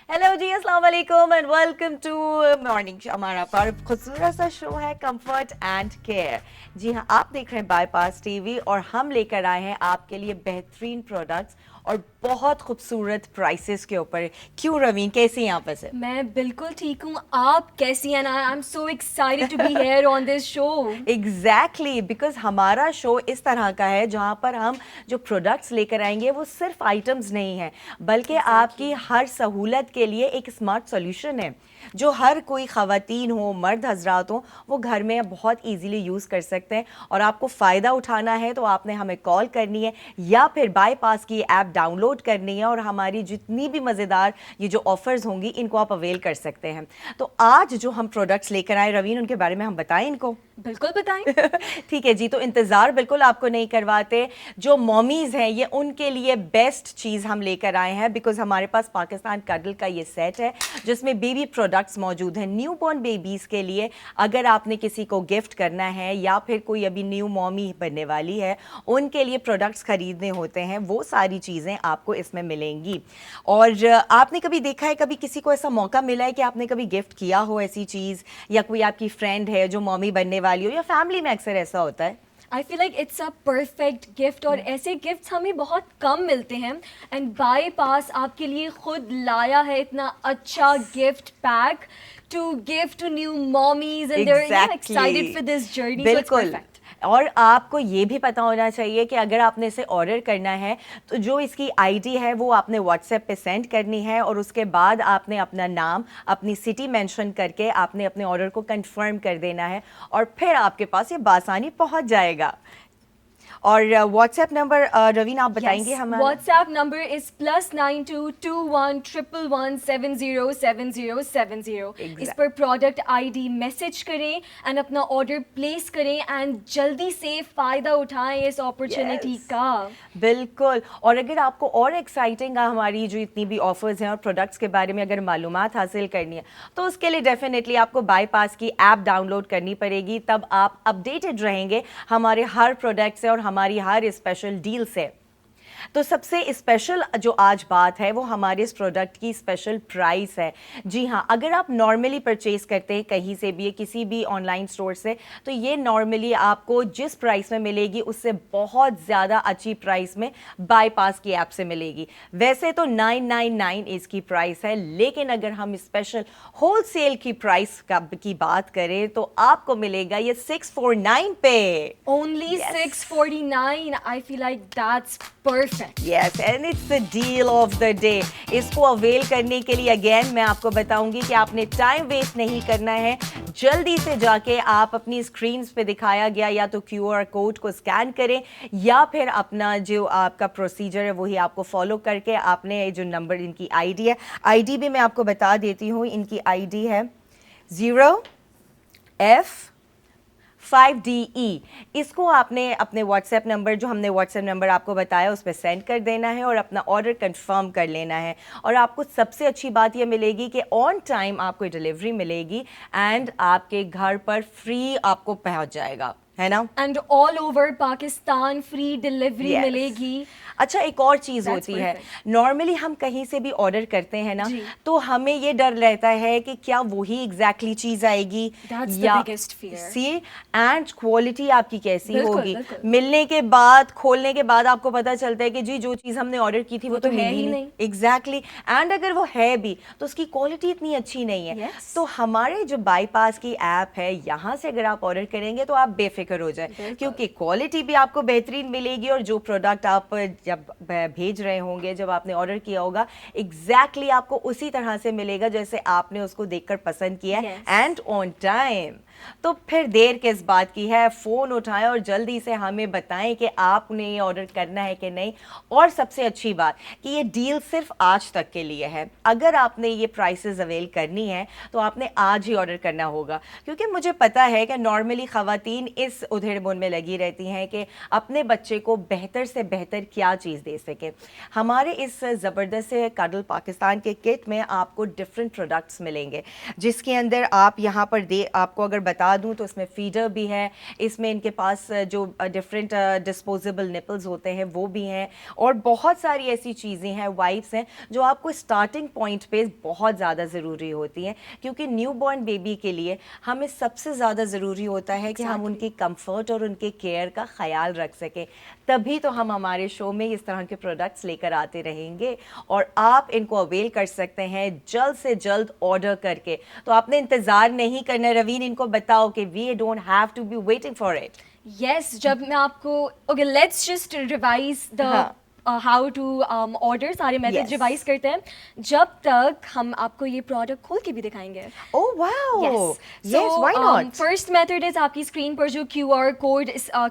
Hello ji, अस्सलाम वालेकुम and welcome to morning show. हमारा पर खूबसूरत सा शो है कंफर्ट एंड केयर। जी हाँ, आप देख रहे हैं बाईपास टीवी और हम लेकर आए हैं आपके लिए बेहतरीन प्रोडक्ट्स और बहुत खूबसूरत प्राइसेस के ऊपर। क्यों रवीन, कैसी हैं आप वैसे? मैं बिल्कुल ठीक हूँ। आप कैसी हैं? I am so excited to be here on this show. Exactly, because हमारा शो इस तरह का है जहाँ पर हम जो प्रोडक्ट्स लेकर आएंगे वो सिर्फ आइटम्स नहीं है, बल्कि आपकी हर सहूलत के लिए एक स्मार्ट सॉल्यूशन है जो हर कोई ख़वातीन हो, मर्द हजरात हो, वो घर में बहुत इजीली यूज़ कर सकते हैं। और आपको फ़ायदा उठाना है तो आपने हमें कॉल करनी है या फिर बाईपास की ऐप डाउनलोड करनी है और हमारी जितनी भी मज़ेदार ये जो ऑफ़र्स होंगी इनको आप अवेल कर सकते हैं। तो आज जो हम प्रोडक्ट्स लेकर आए रवीन, उनके बारे में हम बताएं इनको। बिल्कुल बताएं। ठीक है जी, तो इंतज़ार बिल्कुल आपको नहीं करवाते। जो मॉमीज़ हैं ये उनके लिए बेस्ट चीज़ हम लेकर आए हैं, बिकॉज हमारे पास पाकिस्तान कडल का ये सेट है जिसमें बेबी प्रोडक्ट्स मौजूद हैं न्यूबॉर्न बेबीज़ के लिए। अगर आपने किसी को गिफ्ट करना है या फिर कोई अभी न्यू मॉमी बनने वाली है उनके लिए प्रोडक्ट्स खरीदने होते हैं, वो सारी चीज़ें आपको इसमें मिलेंगी। और आपने कभी देखा है, कभी किसी को ऐसा मौका मिला है कि आपने कभी गिफ्ट किया हो ऐसी चीज़, या कोई आपकी फ्रेंड है जो मॉमी बनने वाली हो, या फैमिली में अक्सर ऐसा होता है? I feel like it's a perfect gift और ऐसे गिफ्ट्स हमें बहुत कम मिलते हैं एंड बाईपास आपके लिए खुद लाया है इतना अच्छा gift pack to give to new mommies and they are excited for this journey, so it's बिल्कुल। परफेक्ट। और आपको ये भी पता होना चाहिए कि अगर आपने इसे ऑर्डर करना है तो जो इसकी आईडी है वो आपने व्हाट्सएप पे सेंड करनी है और उसके बाद आपने अपना नाम, अपनी सिटी मेंशन करके आपने अपने ऑर्डर को कंफर्म कर देना है और फिर आपके पास ये बासानी पहुंच जाएगा। और व्हाट्सएप नंबर रवीन आप बताएंगे हमारा? WhatsApp number is +922111707070। इस पर प्रोडक्ट आईडी मैसेज करें एंड अपना ऑर्डर प्लेस करें एंड जल्दी से फायदा उठाएं इस अपॉर्चुनिटी का। बिल्कुल। और अगर आपको और एक्साइटिंग हमारी जो इतनी भी ऑफर्स हैं और प्रोडक्ट्स के बारे में अगर मालूमात हासिल करनी है तो उसके लिए डेफिनेटली आपको बाईपास की ऐप डाउनलोड करनी पड़ेगी, तब आप अपडेटेड रहेंगे हमारे हर प्रोडक्ट से और हमारी हर स्पेशल डील से। तो सबसे स्पेशल जो आज बात है वो हमारे इस प्रोडक्ट की स्पेशल प्राइस है। जी हाँ, अगर आप नॉर्मली परचेज करते हैं कहीं से भी, किसी भी ऑनलाइन स्टोर से, तो ये नॉर्मली आपको जिस प्राइस में मिलेगी उससे बहुत ज़्यादा अच्छी प्राइस में बाईपास की ऐप से मिलेगी। वैसे तो 999 इसकी प्राइस है, लेकिन अगर हम स्पेशल होलसेल की प्राइस की बात करें तो आपको मिलेगा ये 649 पे। Only 649. I feel like that's perfect. Yes, and it's the deal of the day. इसको अवेल करने के लिए अगेन मैं आपको बताऊंगी कि आपने टाइम वेस्ट नहीं करना है। जल्दी से जाके आप अपनी स्क्रीन पे दिखाया गया या तो QR कोड को स्कैन करें या फिर अपना जो आपका प्रोसीजर है वही आपको फॉलो करके आपने जो नंबर, इनकी आईडी है, आईडी भी मैं आपको बता देती हूँ, इनकी आईडी है 0F5DE। इसको आपने अपने व्हाट्सएप नंबर, जो हमने व्हाट्सएप नंबर आपको बताया, उस पर सेंड कर देना है और अपना ऑर्डर कंफर्म कर लेना है। और आपको सबसे अच्छी बात यह मिलेगी कि ऑन टाइम आपको डिलीवरी मिलेगी एंड आपके घर पर फ्री आपको पहुंच जाएगा, है ना? And all over Pakistan free delivery मिलेगी। अच्छा, एक और चीज़ होती है, नॉर्मली हम कहीं से भी ऑर्डर करते हैं ना तो हमें ये डर रहता है कि क्या वही एग्जैक्टली चीज़ आएगी या सी एंड क्वालिटी आपकी कैसी होगी। मिलने के बाद, खोलने के बाद आपको पता चलता है कि जी जो चीज़ हमने ऑर्डर की थी वो तो है ही नहीं। एग्जैक्टली। एंड अगर वो है भी तो उसकी क्वालिटी इतनी अच्छी नहीं है। तो हमारे जो बाईपास की ऐप है, यहाँ से अगर आप ऑर्डर करेंगे तो आप बेफिक्र हो जाए, क्योंकि क्वालिटी भी आपको बेहतरीन मिलेगी और जो प्रोडक्ट आप जब भेज रहे होंगे, जब आपने ऑर्डर किया होगा, एग्जैक्टली आपको उसी तरह से मिलेगा जैसे आपने उसको देखकर पसंद किया है एंड ऑन टाइम। तो फिर देर किस बात की है, फ़ोन उठाएं और जल्दी से हमें बताएं कि आपने ये ऑर्डर करना है कि नहीं। और सबसे अच्छी बात कि ये डील सिर्फ आज तक के लिए है। अगर आपने ये प्राइसेस अवेल करनी है तो आपने आज ही ऑर्डर करना होगा, क्योंकि मुझे पता है कि नॉर्मली ख़वातीन इस उधेड़-बुन में लगी रहती हैं कि अपने बच्चे को बेहतर से बेहतर क्या चीज़ दे सके। हमारे इस ज़बरदस्त कडल पाकिस्तान के किट में आपको डिफरेंट प्रोडक्ट्स मिलेंगे जिसके अंदर आप यहाँ पर आपको अगर बता दूं तो इसमें फीडर भी है, इसमें इनके पास जो डिफरेंट डिस्पोजेबल निपल्स होते हैं वो भी हैं, और बहुत सारी ऐसी चीज़ें हैं, वाइप्स हैं, जो आपको स्टार्टिंग पॉइंट पे बहुत ज़्यादा ज़रूरी होती हैं, क्योंकि न्यू बॉर्न बेबी के लिए हमें सबसे ज़्यादा ज़रूरी होता है कि हम उनकी कंफर्ट और उनके केयर का ख्याल रख सकें। तभी तो हम हमारे शो में इस तरह के प्रोडक्ट्स लेकर आते रहेंगे, और आप इनको अवेल कर सकते हैं जल्द से जल्द ऑर्डर करके। तो आपने इंतज़ार नहीं करना। रवीन, इनको बताओ कि we don't have to be waiting for it. Yes, जब मैं आपको okay let's just revise the how to order, सारे मेथड रिवाइज करते हैं जब तक हम आपको ये प्रोडक्ट खोल के भी दिखाएंगे। Oh wow, yes, why not. First method is आपकी स्क्रीन पर जो QR कोड आ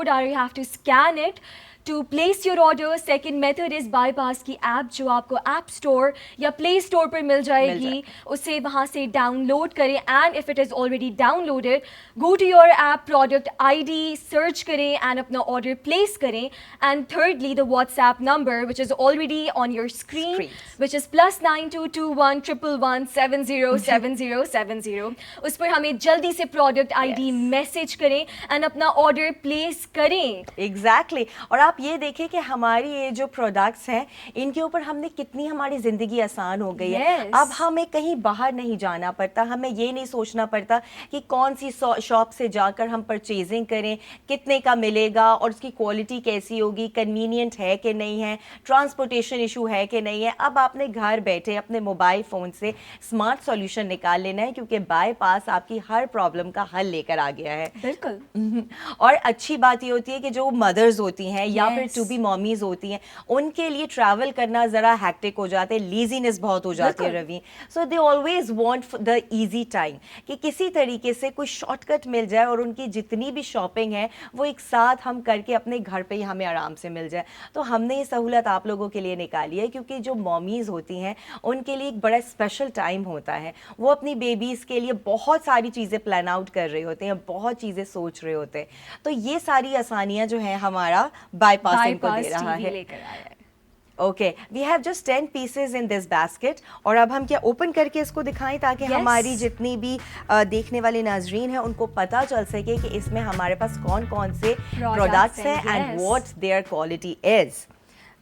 रहा है, you have to scan it to place your order. Second method is bypass की ऐप जो आपको ऐप स्टोर या प्ले स्टोर पर मिल जाएगी, उसे वहाँ से डाउनलोड करें, and if it is already downloaded go to your app, product ID search करें एंड अपना ऑर्डर प्लेस करें। And thirdly the WhatsApp number which is already on your screen which is +9221 111 707070, उस पर हमें जल्दी से प्रोडक्ट ID मैसेज करें and अपना ऑर्डर प्लेस करें। एग्जैक्टली। और आप ये देखें कि हमारी ये जो प्रोडक्ट्स हैं इनके ऊपर हमने कितनी हमारी ज़िंदगी आसान हो गई है। अब हमें कहीं बाहर नहीं जाना पड़ता, हमें ये नहीं सोचना पड़ता कि कौन सी शॉप से जाकर हम परचेजिंग करें, कितने का मिलेगा और उसकी क्वालिटी कैसी होगी, कन्वीनियंट है कि नहीं है, ट्रांसपोर्टेशन इशू है कि नहीं है। अब आपने घर बैठे अपने मोबाइल फ़ोन से स्मार्ट सॉल्यूशन निकाल लेना है, क्योंकि बाईपास आपकी हर प्रॉब्लम का हल लेकर आ गया है। बिल्कुल। और अच्छी बात ये होती है कि जो मदर्स होती हैं या फिर टू बी मॉमीज होती हैं, उनके लिए ट्रैवल करना ज़रा हैक्टिक हो जाते हैं, लीजीनेस बहुत हो जाती है Ravi. So they always want the easy time, कि किसी तरीके से कोई शॉर्टकट मिल जाए और उनकी जितनी भी शॉपिंग है वो एक साथ हम करके अपने घर पे ही हमें आराम से मिल जाए। तो हमने ये सहूलत आप लोगों के लिए निकाली है, क्योंकि जो मॉमीज़ होती हैं उनके लिए एक बड़ा स्पेशल टाइम होता है, वो अपनी बेबीज़ के लिए बहुत सारी चीज़ें प्लान आउट कर रहे होते हैं, बहुत चीज़ें सोच रहे होते हैं। तो ये सारी आसानियाँ जो हैं हमारा बाईपास इनको दे रहा है। Okay, we have just 10 pieces in this basket, और अब हम क्या ओपन करके इसको दिखाएं ताकि हमारी जितनी भी देखने वाले नाजरीन हैं उनको पता चल सके कि इसमें हमारे पास कौन कौन से प्रोडक्ट्स हैं and what there quality is.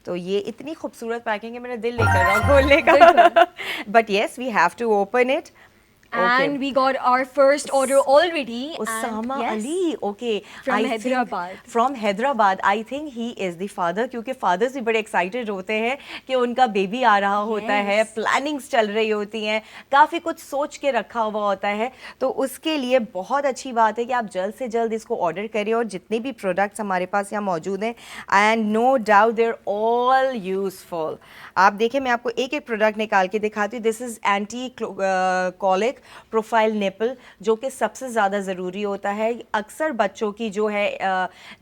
तो ये इतनी खूबसूरत पैकिंग है, मेरा दिल नहीं कर रहा खोलने का, but yes we have to open it. And we got our first order already. Osama Ali, okay. From Hyderabad. From Hyderabad. I think he is the father, क्योंकि fathers भी बड़े excited होते हैं कि उनका बेबी आ रहा होता है, प्लानिंग्स चल रही होती हैं, काफ़ी कुछ सोच के रखा हुआ होता है। तो उसके लिए बहुत अच्छी बात है कि आप जल्द से जल्द इसको ऑर्डर करें, और जितने भी प्रोडक्ट्स हमारे पास यहाँ मौजूद हैं, and no doubt they're all useful. आप देखें, मैं आपको एक एक प्रोडक्ट निकाल के दिखाती हूँ। This is anti colic profile nipple, जो कि सबसे ज़्यादा ज़रूरी होता है। अक्सर बच्चों की जो है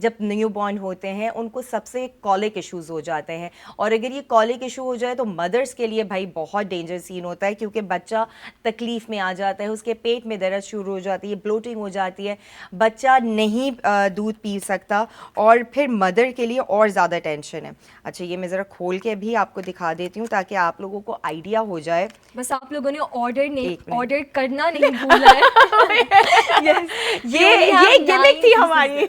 जब न्यू बॉर्न होते हैं उनको सबसे कॉलिक इश्यूज़ हो जाते हैं, और अगर ये कॉलिक इशू हो जाए तो मदर्स के लिए भाई बहुत डेंजर सीन होता है, क्योंकि बच्चा तकलीफ़ में आ जाता है, उसके पेट में दर्द शुरू हो जाती है, ब्लोटिंग हो जाती है, बच्चा नहीं दूध पी सकता, और फिर मदर के लिए और ज़्यादा टेंशन है। अच्छा, ये मैं ज़रा खोल के भी आपको दिखा देती हूँ ताकि आप लोगों को आइडिया हो जाए। बस आप लोगों ने ऑर्डर करना नहीं भूला है। ये गिमिक थी हमारी।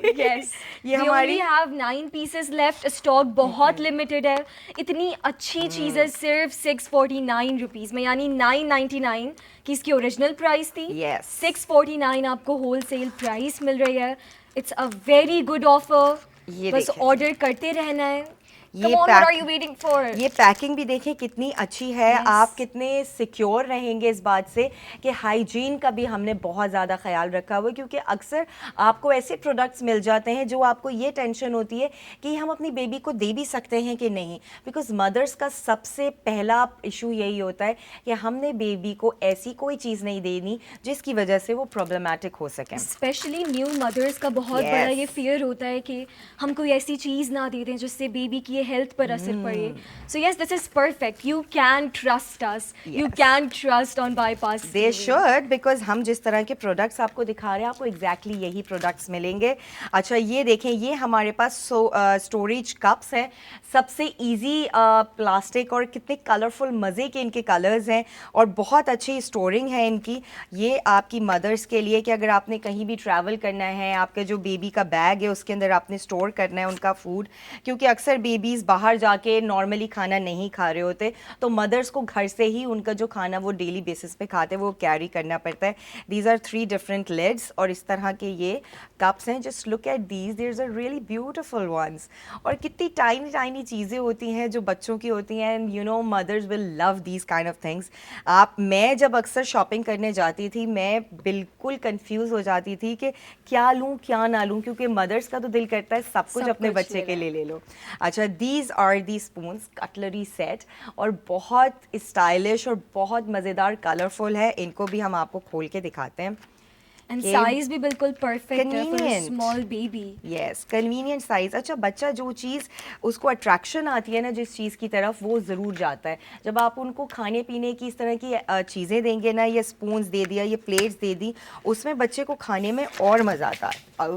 ये हमारी have 9 pieces left, स्टॉक बहुत लिमिटेड है। इतनी अच्छी चीज़ें सिर्फ 649 रुपीज़ में, यानी 999 की इसकी ओरिजिनल प्राइस थी, 649 आपको होलसेल प्राइस मिल रही है। It's a very good offer, बस ऑर्डर करते रहना है। ये पैकिंग भी देखें कितनी अच्छी है। आप कितने सिक्योर रहेंगे इस बात से कि हाइजीन का भी हमने बहुत ज़्यादा ख्याल रखा हुआ है, क्योंकि अक्सर आपको ऐसे प्रोडक्ट्स मिल जाते हैं जो आपको ये टेंशन होती है कि हम अपनी बेबी को दे भी सकते हैं कि नहीं, बिकॉज मदर्स का सबसे पहला इशू यही होता है कि हमने बेबी को ऐसी कोई चीज़ नहीं देनी जिसकी वजह से वो प्रॉब्लमेटिक हो सके। स्पेशली न्यू मदर्स का बहुत बड़ा ये फियर होता है कि हम कोई ऐसी चीज़ ना दे दें जिससे बेबी की उनके हेल्थ पर असर पड़े. So yes, this is perfect. You can trust us, you can trust on bypass. They should, because हम जिस तरह के प्रोडक्ट्स आपको दिखा रहे हैं आपको एग्जैक्टली यही प्रोडक्ट्स मिलेंगे. अच्छा ये देखें, ये हमारे पास स्टोरेज कप्स हैं, सबसे इजी प्लास्टिक और कितने कलरफुल मज़े के इनके कलर्स हैं और बहुत अच्छी स्टोरिंग है इनकी. ये आपकी मदर्स के लिए कि अगर आपने कहीं भी ट्रैवल करना है, आपका जो बेबी का बैग है उसके अंदर आपने स्टोर करना है उनका फूड, क्योंकि अक्सर बेबीज़ बाहर जाके नॉर्मली खाना नहीं खा रहे होते, तो मदर्स को घर से ही उनका जो खाना वो डेली बेसिस पे खाते हैं वो कैरी करना पड़ता है. दीज आर 3 डिफरेंट लिड्स और इस तरह के ये कप्स हैं. Just look at these, there is a really beautiful ones. और कितनी टाइनी टाइनी चीज़ें होती हैं जो बच्चों की होती हैं, and you know mothers will love these kind of things. मैं जब अक्सर शॉपिंग करने जाती थी मैं बिल्कुल कंफ्यूज हो जाती थी कि क्या लूँ क्या ना लूँ, क्योंकि मदर्स का तो दिल करता है सब कुछ अपने बच्चे के लिए ले लो. अच्छा, these are the spoons cutlery set और बहुत स्टाइलिश और बहुत मज़ेदार कलरफुल है. इनको भी हम आपको खोल के दिखाते हैं. एंड साइज भी बिल्कुल परफेक्ट है for a small baby. Yes, convenient size. अच्छा, बच्चा जो चीज़ उसको अट्रैक्शन आती है ना जिस चीज़ की तरफ, वो ज़रूर जाता है. जब आप उनको खाने पीने की इस तरह की चीज़ें देंगे ना, ये स्पून्स दे दिया, ये प्लेट्स दे दी, उसमें बच्चे को खाने में और मज़ा आता है.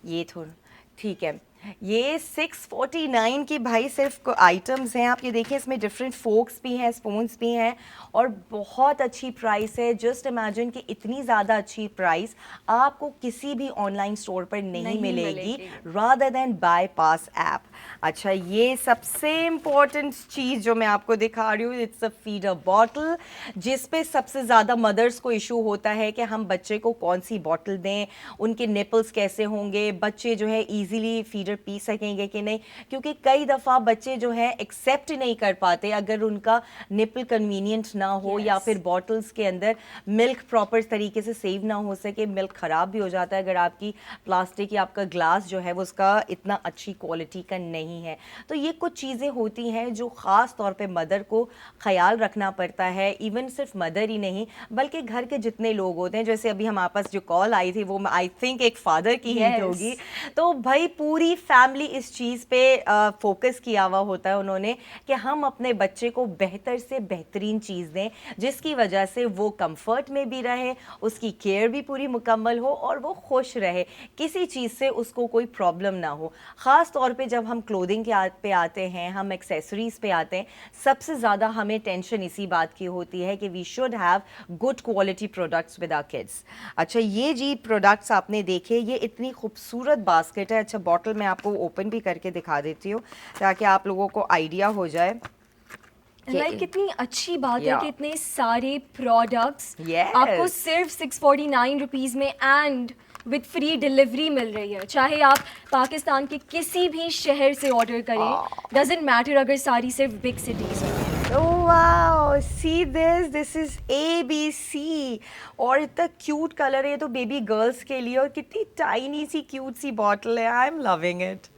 ये थोड़ा ठीक है. ये 649 की भाई सिर्फ आइटम्स हैं. आप ये देखिए, इसमें डिफरेंट फोक्स भी हैं, स्पून्स भी हैं और बहुत अच्छी प्राइस है. जस्ट इमेजिन कि इतनी ज़्यादा अच्छी प्राइस आपको किसी भी ऑनलाइन स्टोर पर नहीं मिलेगी रादर देन बाईपास ऐप. अच्छा, ये सबसे इम्पोर्टेंट चीज़ जो मैं आपको दिखा रही हूँ, इट्स अ फीडर बॉटल, जिस पे सबसे ज़्यादा मदर्स को इशू होता है कि हम बच्चे को कौन सी बॉटल दें, उनके निपल्स कैसे होंगे, बच्चे जो है ईजीली फीडर पी सकेंगे कि नहीं, क्योंकि कई दफ़ा बच्चे जो है एक्सेप्ट नहीं कर पाते अगर उनका निपल कन्वीनियंट ना हो या फिर बॉटल्स के अंदर मिल्क प्रॉपर तरीके से सेव ना हो सके. मिल्क ख़राब भी हो जाता है अगर आपकी प्लास्टिक या आपका ग्लास जो है वो उसका इतना अच्छी क्वालिटी का नहीं है. तो ये कुछ चीज़ें होती हैं जो ख़ास तौर पे मदर को ख्याल रखना पड़ता है. इवन सिर्फ मदर ही नहीं बल्कि घर के जितने लोग होते हैं. जैसे अभी हमारे पास जो कॉल आई थी वो आई थिंक एक फादर की ही होगी. तो भाई पूरी फैमिली इस चीज़ पे फोकस किया हुआ होता है उन्होंने कि हम अपने बच्चे को बेहतर से बेहतरीन चीज़ दें जिसकी वजह से वो कंफर्ट में भी रहे, उसकी केयर भी पूरी मुकम्मल हो और वो खुश रहे, किसी चीज़ से उसको कोई प्रॉब्लम ना हो. ख़ास तौर पे जब हम क्लोथिंग पे आते हैं, हम एक्सेसरीज़ पे आते हैं, सबसे ज़्यादा हमें टेंशन इसी बात की होती है कि we should have good quality products with our kids. अच्छा, ये जी प्रोडक्ट्स आपने देखे, ये इतनी खूबसूरत बास्केट है. अच्छा, बॉटल मैं आपको ओपन भी करके दिखा देती हूँ ताकि आप लोगों को आइडिया हो जाए. कितनी अच्छी बात है कि इतने सारे प्रोडक्ट्स आपको सिर्फ 649 रुपीज़ में एंड विद फ्री डिलीवरी मिल रही है. चाहे आप पाकिस्तान के किसी भी शहर से ऑर्डर करें, डजेंट मैटर अगर सारी सिर्फ बिग सिटीज़ हो. Oh wow, see this, this is ABC और इतना क्यूट कलर है तो बेबी गर्ल्स के लिए, और कितनी टाइनी सी क्यूट सी बॉटल है. I am loving it.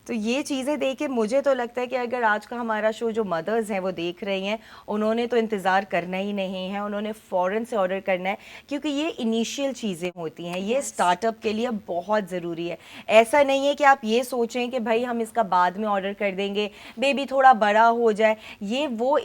तो ये चीज़ें देख के मुझे तो लगता है कि अगर आज का हमारा शो जो मदर्स हैं वो देख रही हैं, उन्होंने तो इंतज़ार करना ही नहीं है, उन्होंने फ़ौरन से ऑर्डर करना है, क्योंकि ये इनिशियल चीज़ें होती हैं, ये स्टार्टअप के लिए बहुत ज़रूरी है. ऐसा नहीं है कि आप ये सोचें कि भाई हम इसका बाद में ऑर्डर कर देंगे, बेबी थोड़ा बड़ा हो जाए. ये वो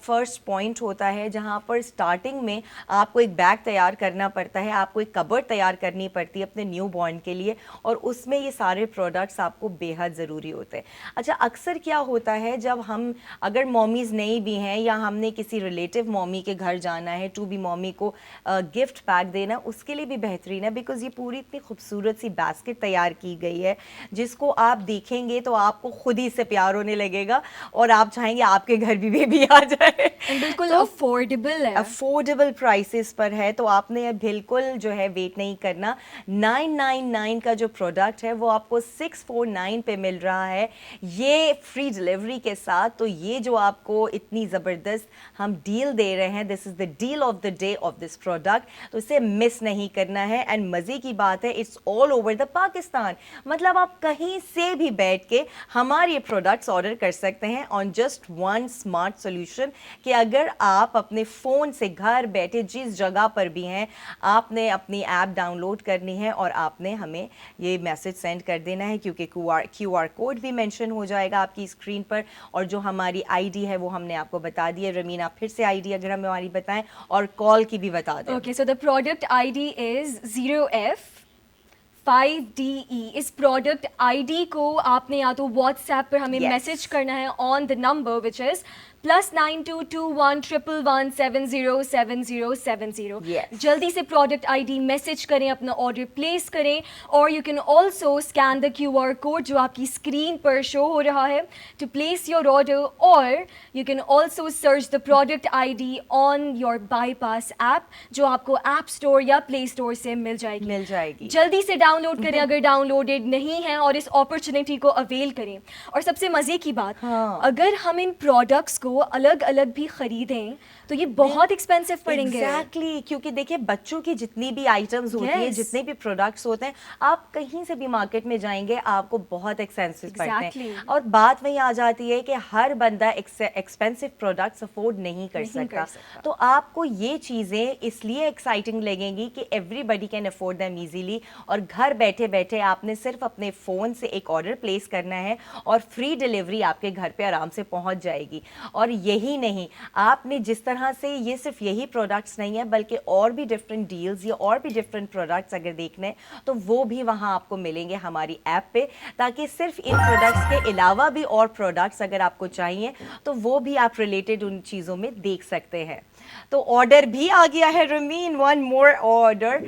फर्स्ट पॉइंट होता है जहाँ पर स्टार्टिंग में आपको एक बैग तैयार करना पड़ता है, आपको एक कबर्ड तैयार करनी पड़ती है अपने न्यू बॉर्न के लिए, और उसमें ये सारे प्रोडक्ट्स आपको बेहद ज़रूरी होते हैं. अच्छा, अक्सर क्या होता है जब हम अगर मॉमीज़ नहीं भी हैं या हमने किसी रिलेटिव मॉमी के घर जाना है, टू बी मॉमी को गिफ्ट पैक देना, उसके लिए भी बेहतरीन है, बिकॉज़ ये पूरी इतनी खूबसूरत सी बास्केट तैयार की गई है जिसको आप देखेंगे तो आपको खुद ही से प्यार होने लगेगा और आप चाहेंगे आपके घर भी बेबी आ जाए. बिल्कुल अफोर्डेबल है, अफोर्डेबल प्राइसेस पर है, तो आपने बिल्कुल जो है वेट नहीं करना. 999 का जो प्रोडक्ट है वो आपको 649 पे मिल रहा है, ये फ्री डिलीवरी के साथ. तो ये जो आपको इतनी ज़बरदस्त हम डील दे रहे हैं, this is the deal of the day of this product, तो इसे मिस नहीं करना है. एंड मज़े की बात है, it's all over the Pakistan, मतलब आप कहीं से भी बैठ के हमारे ये प्रोडक्ट्स ऑर्डर कर सकते हैं on just one smart solution. कि अगर आप अपने फ़ोन से घर बैठे जिस जगह पर भी हैं, आपने अपनी ऐप डाउनलोड करनी है और आपने हमें ये मैसेज सेंड कर देना है, क्योंकि क्यू QR कोड भी मेंशन हो जाएगा आपकी स्क्रीन पर, और जो हमारी आईडी है वो हमने आपको बता दी है। रमीन, आप फिर से आईडी अगर हमें हमारी बताएं और कॉल की भी बता दें। Okay, so the product ID is 0F5DE। इस प्रोडक्ट आईडी को आपने या तो व्हाट्सएप पर हमें मैसेज करना है on the number which is +922111707070। जल्दी से प्रोडक्ट आईडी मैसेज करें, अपना ऑर्डर प्लेस करें, और you can also scan the QR code जो आपकी स्क्रीन पर शो हो रहा है टू प्लेस योर ऑर्डर, और you can also search the product ID on your bypass app जो आपको ऐप स्टोर या प्ले स्टोर से मिल जाएगी। जल्दी से डाउनलोड करें अगर डाउनलोडेड नहीं है, और इस अपॉर्चुनिटी को अवेल करें। और सबसे मजे की बात, अगर हम इन प्रोडक्ट्स को अलग अलग भी खरीदें तो ये बहुत एक्सपेंसिव पड़ेंगे। एग्जैक्टली, क्योंकि देखिए बच्चों की जितनी भी आइटम्स होती हैं, जितने भी प्रोडक्ट्स होते हैं, आप कहीं से भी मार्केट में जाएंगे आपको बहुत एक्सपेंसिव पड़ते हैं। और बात वही आ जाती है कि हर बंदा एक्सपेंसिव प्रोडक्ट्स अफोर्ड नहीं कर सकता। तो आपको ये चीज़ें इसलिए एक्साइटिंग लगेंगी कि everybody can afford them easily, और घर बैठे बैठे आपने सिर्फ अपने फ़ोन से एक ऑर्डर प्लेस करना है और फ्री डिलीवरी आपके घर पे आराम से पहुंच जाएगी। और यही नहीं, आपने जिस तरह से, ये सिर्फ यही प्रोडक्ट्स नहीं है बल्कि और भी डिफरेंट डील्स या और भी डिफरेंट प्रोडक्ट्स अगर देखने तो वो भी वहाँ आपको मिलेंगे हमारी ऐप पे, ताकि सिर्फ इन प्रोडक्ट्स के अलावा भी और प्रोडक्ट्स अगर आपको चाहिए तो वो भी आप रिलेटेड उन चीज़ों में देख सकते हैं। तो ऑर्डर भी आ गया है ramen, one more order.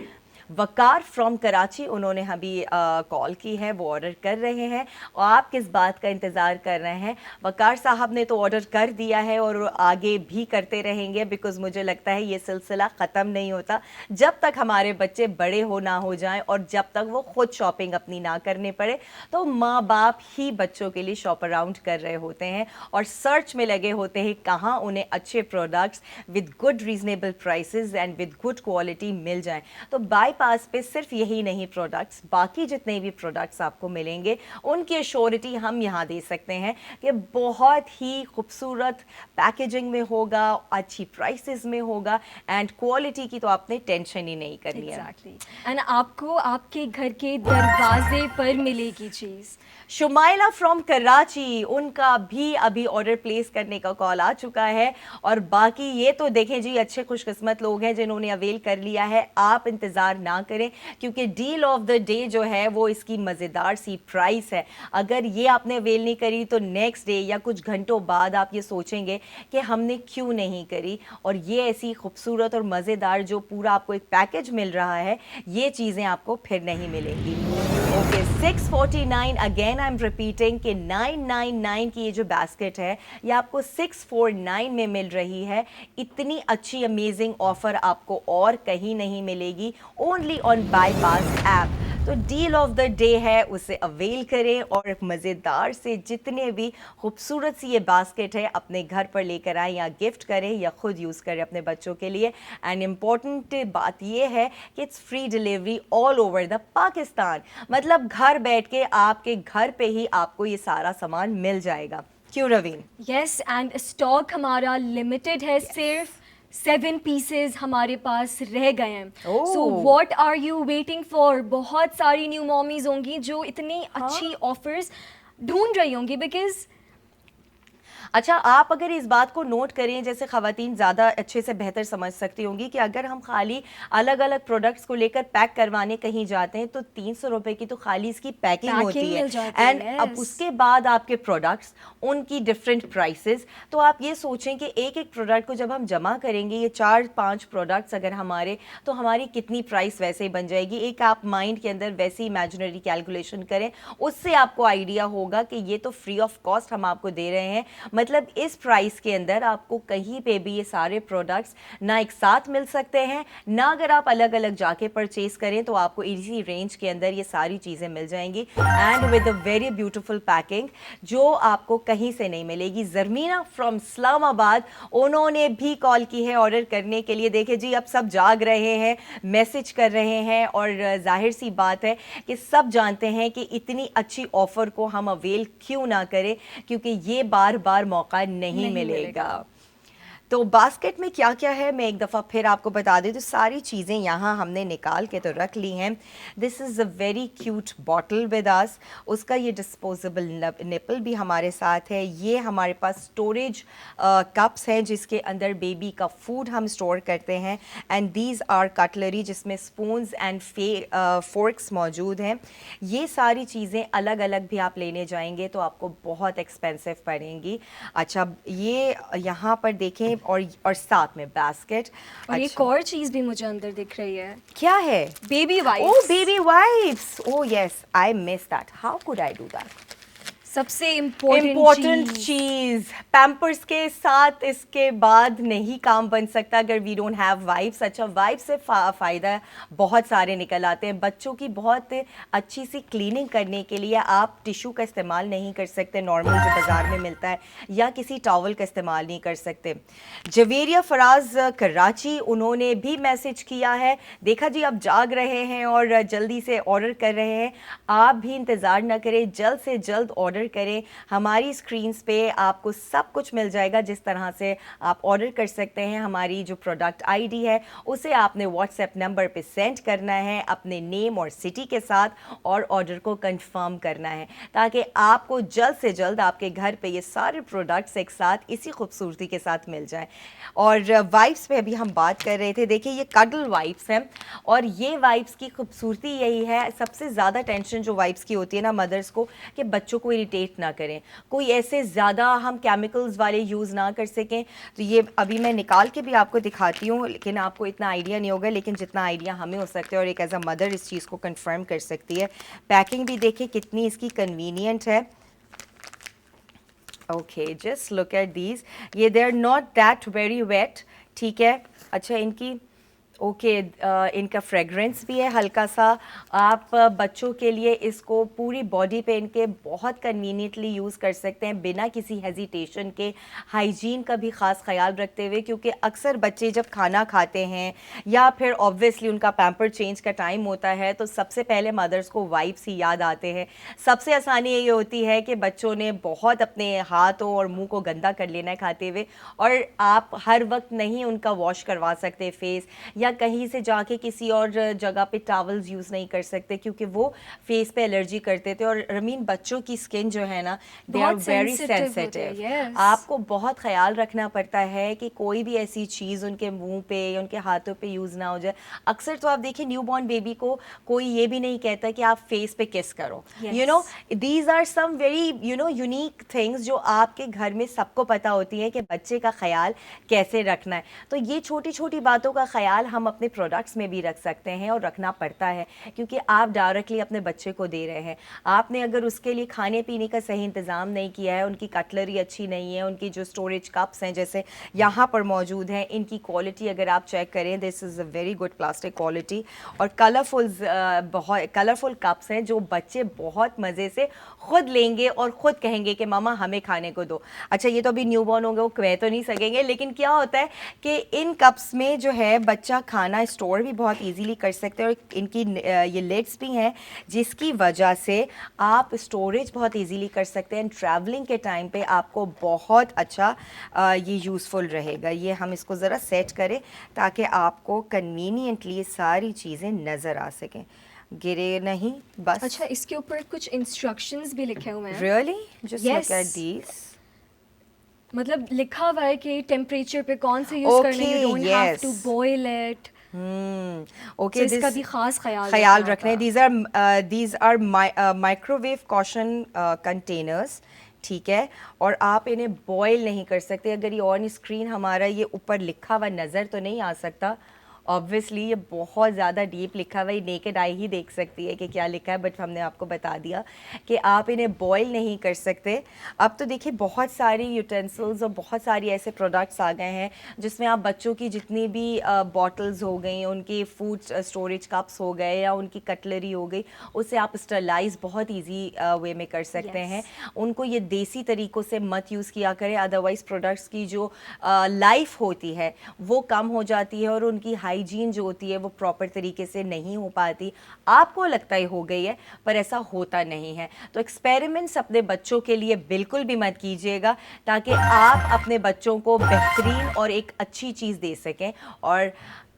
Waqar from Karachi, उन्होंने अभी कॉल की है, वो ऑर्डर कर रहे हैं। और आप किस बात का इंतज़ार कर रहे हैं? वकार साहब ने तो ऑर्डर कर दिया है और आगे भी करते रहेंगे, बिकॉज़ मुझे लगता है ये सिलसिला ख़त्म नहीं होता जब तक हमारे बच्चे बड़े हो ना हो जाएं, और जब तक वो खुद शॉपिंग अपनी ना करने पड़े। तो माँ बाप ही बच्चों के लिए शॉप अराउंड कर रहे होते हैं और सर्च में लगे होते हैं कहाँ उन्हें अच्छे products with good reasonable prices and with good quality मिल जाएं। तो बाईपास पे सिर्फ यही नहीं प्रोडक्ट्स, बाकी जितने भी प्रोडक्ट्स आपको मिलेंगे उनकी अश्योरिटी हम यहाँ दे सकते हैं कि बहुत ही खूबसूरत पैकेजिंग में होगा, अच्छी प्राइसेस में होगा, एंड क्वालिटी की तो आपने टेंशन ही नहीं करनी है। एंड आपको आपके घर के दरवाजे पर मिलेगी चीज़। शुमाइला फ्रॉम कराची, उनका भी अभी ऑर्डर प्लेस करने का कॉल आ चुका है। और बाकी ये तो देखें जी, अच्छे खुशकिस्मत लोग हैं जिन्होंने अवेल कर लिया है। आप इंतज़ार ना करें, क्योंकि डील ऑफ द डे जो है वो इसकी मज़ेदार सी प्राइस है। अगर ये आपने अवेल नहीं करी तो नेक्स्ट डे या कुछ घंटों बाद आप ये सोचेंगे कि हमने क्यों नहीं करी। और ये ऐसी खूबसूरत और मज़ेदार जो पूरा आपको एक पैकेज मिल रहा है, ये चीज़ें आपको फिर नहीं मिलेंगी। Okay, 649 again I am repeating कि 999 की ये जो बास्केट है ये आपको 649 में मिल रही है। इतनी अच्छी अमेजिंग ऑफर आपको और कहीं नहीं मिलेगी, ओनली ऑन बाईपास ऐप। तो डील ऑफ द डे है, उसे अवेल करें और एक मज़ेदार से जितने भी खूबसूरत सी ये बास्केट है अपने घर पर लेकर आएँ, या गिफ्ट करें या खुद यूज़ करें अपने बच्चों के लिए। एंड इम्पॉर्टेंट बात ये है कि it's free delivery all over the Pakistan, मतलब घर बैठ के आपके घर पे ही आपको ये सारा सामान मिल जाएगा। क्यों रवीन? यस, एंड स्टॉक हमारा लिमिटेड है। सिर्फ 7 पीसेस हमारे पास रह गए हैं। So what are you waiting for? बहुत सारी न्यू मॉमीज होंगी जो इतनी अच्छी ऑफर्स ढूंढ रही होंगी, बिकॉज अच्छा, आप अगर इस बात को नोट करें, जैसे ख़वातीन ज़्यादा अच्छे से बेहतर समझ सकती होंगी कि अगर हम खाली अलग अलग प्रोडक्ट्स को लेकर पैक करवाने कहीं जाते हैं तो 300 रुपए की तो खाली इसकी पैकिंग होती है। एंड अब उसके बाद आपके प्रोडक्ट्स, उनकी डिफरेंट प्राइसेस। तो आप ये सोचें कि एक एक प्रोडक्ट को जब हम जमा करेंगे, ये 4-5 प्रोडक्ट्स अगर हमारे, तो हमारी कितनी प्राइस वैसे ही बन जाएगी। एक आप माइंड के अंदर वैसी इमेजिनरी कैलकुलेशन करें, उससे आपको आइडिया होगा कि ये तो फ्री ऑफ कॉस्ट हम आपको दे रहे हैं। मतलब इस प्राइस के अंदर आपको कहीं पे भी ये सारे प्रोडक्ट्स ना एक साथ मिल सकते हैं, ना अगर आप अलग अलग जाके परचेज करें तो आपको इसी रेंज के अंदर ये सारी चीज़ें मिल जाएंगी, and with a very beautiful packing जो आपको कहीं से नहीं मिलेगी। जरमीना फ्रॉम इस्लामाबाद, उन्होंने भी कॉल की है ऑर्डर करने के लिए। देखिए जी, अब सब जाग रहे हैं, मैसेज कर रहे हैं, और जाहिर सी बात है कि सब जानते हैं कि इतनी अच्छी ऑफर को हम अवेल क्यों ना करें, क्योंकि ये बार बार मौका नहीं मिलेगा। तो बास्केट में क्या क्या है मैं एक दफ़ा फिर आपको बता दूँ। तो सारी चीज़ें यहाँ हमने निकाल के तो रख ली हैं। This is a very cute bottle with us. उसका ये डिस्पोजेबल निपल भी हमारे साथ है। ये हमारे पास स्टोरेज कप्स हैं जिसके अंदर बेबी का फूड हम स्टोर करते हैं। एंड दीज आर कटलरी जिसमें स्पून्स एंड फोर्क्स मौजूद हैं। ये सारी चीज़ें अलग अलग भी आप लेने जाएंगे तो आपको बहुत एक्सपेंसिव पड़ेंगी। अच्छा, ये यहाँ पर देखें और साथ में बास्केट। और एक और चीज़ भी मुझे अंदर दिख रही है। क्या है? Baby wipes. Oh, baby wipes. Oh yes, I miss that. How could I do that? सबसे इम्पोर्टेंट चीज पैम्पर्स के साथ इसके बाद नहीं काम बन सकता अगर वी डोंट हैव वाइप्स। अच्छा, वाइप्स से फ़ायदा बहुत सारे निकल आते हैं। बच्चों की बहुत अच्छी सी क्लीनिंग करने के लिए आप टिश्यू का इस्तेमाल नहीं कर सकते नॉर्मल जो बाज़ार में मिलता है, या किसी टॉवल का इस्तेमाल नहीं कर सकते। जवेरिया फराज कराची, उन्होंने भी मैसेज किया है। देखा जी, आप जाग रहे हैं और जल्दी से ऑर्डर कर रहे हैं। आप भी इंतज़ार ना करें, जल्द से जल्द ऑर्डर करें। हमारी स्क्रीन्स पे आपको सब कुछ मिल जाएगा जिस तरह से आप ऑर्डर कर सकते हैं। हमारी जो प्रोडक्ट आईडी है उसे आपने व्हाट्सएप नंबर पे सेंड करना है अपने नेम और सिटी के साथ, और ऑर्डर को कंफर्म करना है ताकि आपको जल्द से जल्द आपके घर पे ये सारे प्रोडक्ट्स एक साथ इसी खूबसूरती के साथ मिल जाएं। और वाइप्स पे अभी हम बात कर रहे थे। देखिए, ये कडल वाइप्स हैं और ये वाइप्स की खूबसूरती यही है। सबसे ज़्यादा टेंशन जो वाइप्स की होती है ना मदर्स को, कि बच्चों को इरिटेट ना करें, कोई ऐसे ज़्यादा हम केमिकल्स वाले यूज़ ना कर सकें। तो ये अभी मैं निकाल के भी आपको दिखाती हूँ, लेकिन आपको इतना आइडिया नहीं होगा, लेकिन जितना आइडिया हमें हो सकता है और एक एज अ मदर इस चीज़ को कंफर्म कर सकती है। पैकिंग भी देखिए कितनी इसकी कन्वीनियंट है। Okay, just look at these. ये they are not that very weight, ठीक है। अच्छा, इनकी इनका फ्रेगरेंस भी है हल्का सा। आप बच्चों के लिए इसको पूरी बॉडी पे इनके बहुत कन्वीनियंटली यूज़ कर सकते हैं बिना किसी हेजिटेशन के, हाइजीन का भी ख़ास ख्याल रखते हुए, क्योंकि अक्सर बच्चे जब खाना खाते हैं या फिर ऑब्वियसली उनका पैम्पर चेंज का टाइम होता है तो सबसे पहले मदर्स को वाइप्स ही याद आते हैं। सबसे आसानी ये होती है कि बच्चों ने बहुत अपने हाथों और मुँह को गंदा कर लेना है खाते हुए, और आप हर वक्त नहीं उनका वॉश करवा सकते फेस, या कहीं से जाके किसी और जगह पे टॉवल्स यूज़ नहीं कर सकते क्योंकि वो फेस पे एलर्जी करते थे। और रमीन, बच्चों की स्किन जो है ना, दे आर वेरी सेंसिटिव। आपको बहुत ख्याल रखना पड़ता है कि कोई भी ऐसी चीज़ उनके मुंह पे या उनके हाथों पे यूज़ ना हो जाए। अक्सर तो आप देखिए न्यूबॉर्न बेबी को कोई ये भी नहीं कहता कि आप फेस पे किस करो। You know, these are some very unique things जो आपके घर में सबको पता होती है कि बच्चे का ख्याल कैसे रखना है। तो ये छोटी छोटी बातों का ख्याल हम अपने प्रोडक्ट्स में भी रख सकते हैं और रखना पड़ता है, क्योंकि आप डायरेक्टली अपने बच्चे को दे रहे हैं। आपने अगर उसके लिए खाने पीने का सही इंतज़ाम नहीं किया है, उनकी कटलरी अच्छी नहीं है, उनकी जो स्टोरेज कप्स हैं जैसे यहाँ पर मौजूद हैं, इनकी क्वालिटी अगर आप चेक करें, this is a very good plastic quality, और बहुत कलरफुल कप्स हैं जो बच्चे बहुत मज़े से खुद लेंगे और ख़ुद कहेंगे कि मामा हमें खाने को दो। अच्छा, ये तो अभी न्यूबॉर्न होंगे, वो कह तो नहीं सकेंगे, लेकिन क्या होता है कि इन कप्स में जो है बच्चा खाना स्टोर भी बहुत इजीली कर सकते हैं, और इनकी ये लिड्स भी हैं जिसकी वजह से आप स्टोरेज बहुत इजीली कर सकते हैं। ट्रैवलिंग के टाइम पे आपको बहुत अच्छा ये यूज़फुल रहेगा। ये हम इसको ज़रा सेट करें ताकि आपको कन्वीनियंटली ये सारी चीज़ें नज़र आ सकें, गिरे नहीं बस। अच्छा, इसके ऊपर कुछ इंस्ट्रक्शंस भी लिखे हुए हैं। Really? Just Yes. Look at these. मतलब लिखा हुआ है कि टेम्परेचर पे कौन से यूज करने, you don't have to boil it. Okay, इसका भी खास ख्याल रखना है। These are microwave caution containers, ठीक है, और आप इन्हें बॉयल नहीं कर सकते। अगर ये ऑन स्क्रीन हमारा ये ऊपर लिखा हुआ नज़र तो नहीं आ सकता, ऑब्वियसली ये बहुत ज़्यादा डीप लिखा हुआ है, नेकेड आई ही देख सकती है कि क्या लिखा है, बट हमने आपको बता दिया कि आप इन्हें बॉयल नहीं कर सकते। अब तो देखिए बहुत सारी यूटेंसिल्स और बहुत सारी ऐसे प्रोडक्ट्स आ गए हैं जिसमें आप बच्चों की जितनी भी बॉटल्स हो गई, उनके फूड स्टोरेज कप्स हो गए या उनकी कटलरी हो गई, उसे आप स्टरलाइज बहुत ईजी वे में कर सकते हैं। उनको ये देसी तरीक़ों से मत यूज़ किया करें, अदरवाइज़ प्रोडक्ट्स की जो लाइफ होती है वो कम हो जाती है और उनकी हाइजीन जो होती है वो प्रॉपर तरीके से नहीं हो पाती। आपको लगता है हो गई है, पर ऐसा होता नहीं है। तो एक्सपेरिमेंट्स अपने बच्चों के लिए बिल्कुल भी मत कीजिएगा, ताकि आप अपने बच्चों को बेहतरीन और एक अच्छी चीज़ दे सकें। और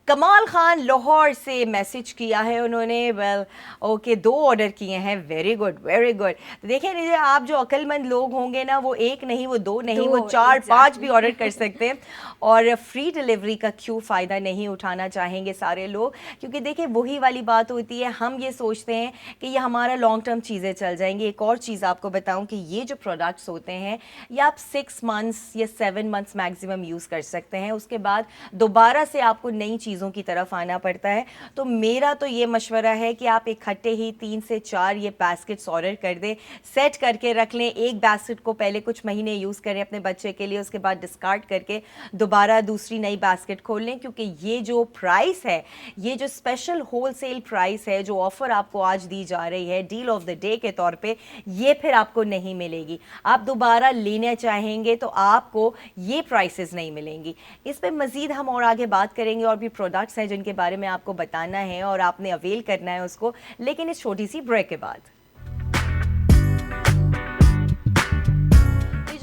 कमाल खान लाहौर से मैसेज किया है उन्होंने, वेल ओके 2 ऑर्डर किए हैं, वेरी गुड वेरी गुड। तो देखिए लीजिए, आप जो अक्लमंद लोग होंगे ना, वो 1 नहीं, वो 2 नहीं, वो 4-5 भी ऑर्डर कर सकते हैं। और फ्री डिलीवरी का क्यों फ़ायदा नहीं उठाना चाहेंगे सारे लोग, क्योंकि देखिए वही वाली बात होती है, हम ये सोचते हैं कि ये हमारा लॉन्ग टर्म चीज़ें चल जाएंगी। एक और चीज़ आपको बताऊँ कि ये जो प्रोडक्ट्स होते हैं ये आप 6 मंथ्स या 7 मंथ्स मैक्सिमम यूज़ कर सकते हैं, उसके बाद दोबारा से आपको नई चीज़ों की तरफ आना पड़ता है। तो मेरा तो ये मशवरा है कि आप इकट्ठे ही 3 से 4 ये बास्केट्स ऑर्डर कर दें, सेट करके रख लें। एक बास्केट को पहले कुछ महीने यूज़ करें अपने बच्चे के लिए, उसके बाद डिस्कार्ड करके दोबारा दूसरी नई बास्केट खोल लें, क्योंकि ये जो प्राइस है, ये जो स्पेशल होलसेल प्राइस है, जो ऑफ़र आपको आज दी जा रही है डील ऑफ द डे के तौर पे, ये फिर आपको नहीं मिलेगी। आप दोबारा लेना चाहेंगे तो आपको ये प्राइसेस नहीं मिलेंगी। इस पे मज़ीद हम और आगे बात करेंगे, और भी प्रोडक्ट्स हैं जिनके बारे में आपको बताना है और आपने अवेल करना है उसको, लेकिन इस छोटी सी ब्रेक के बाद।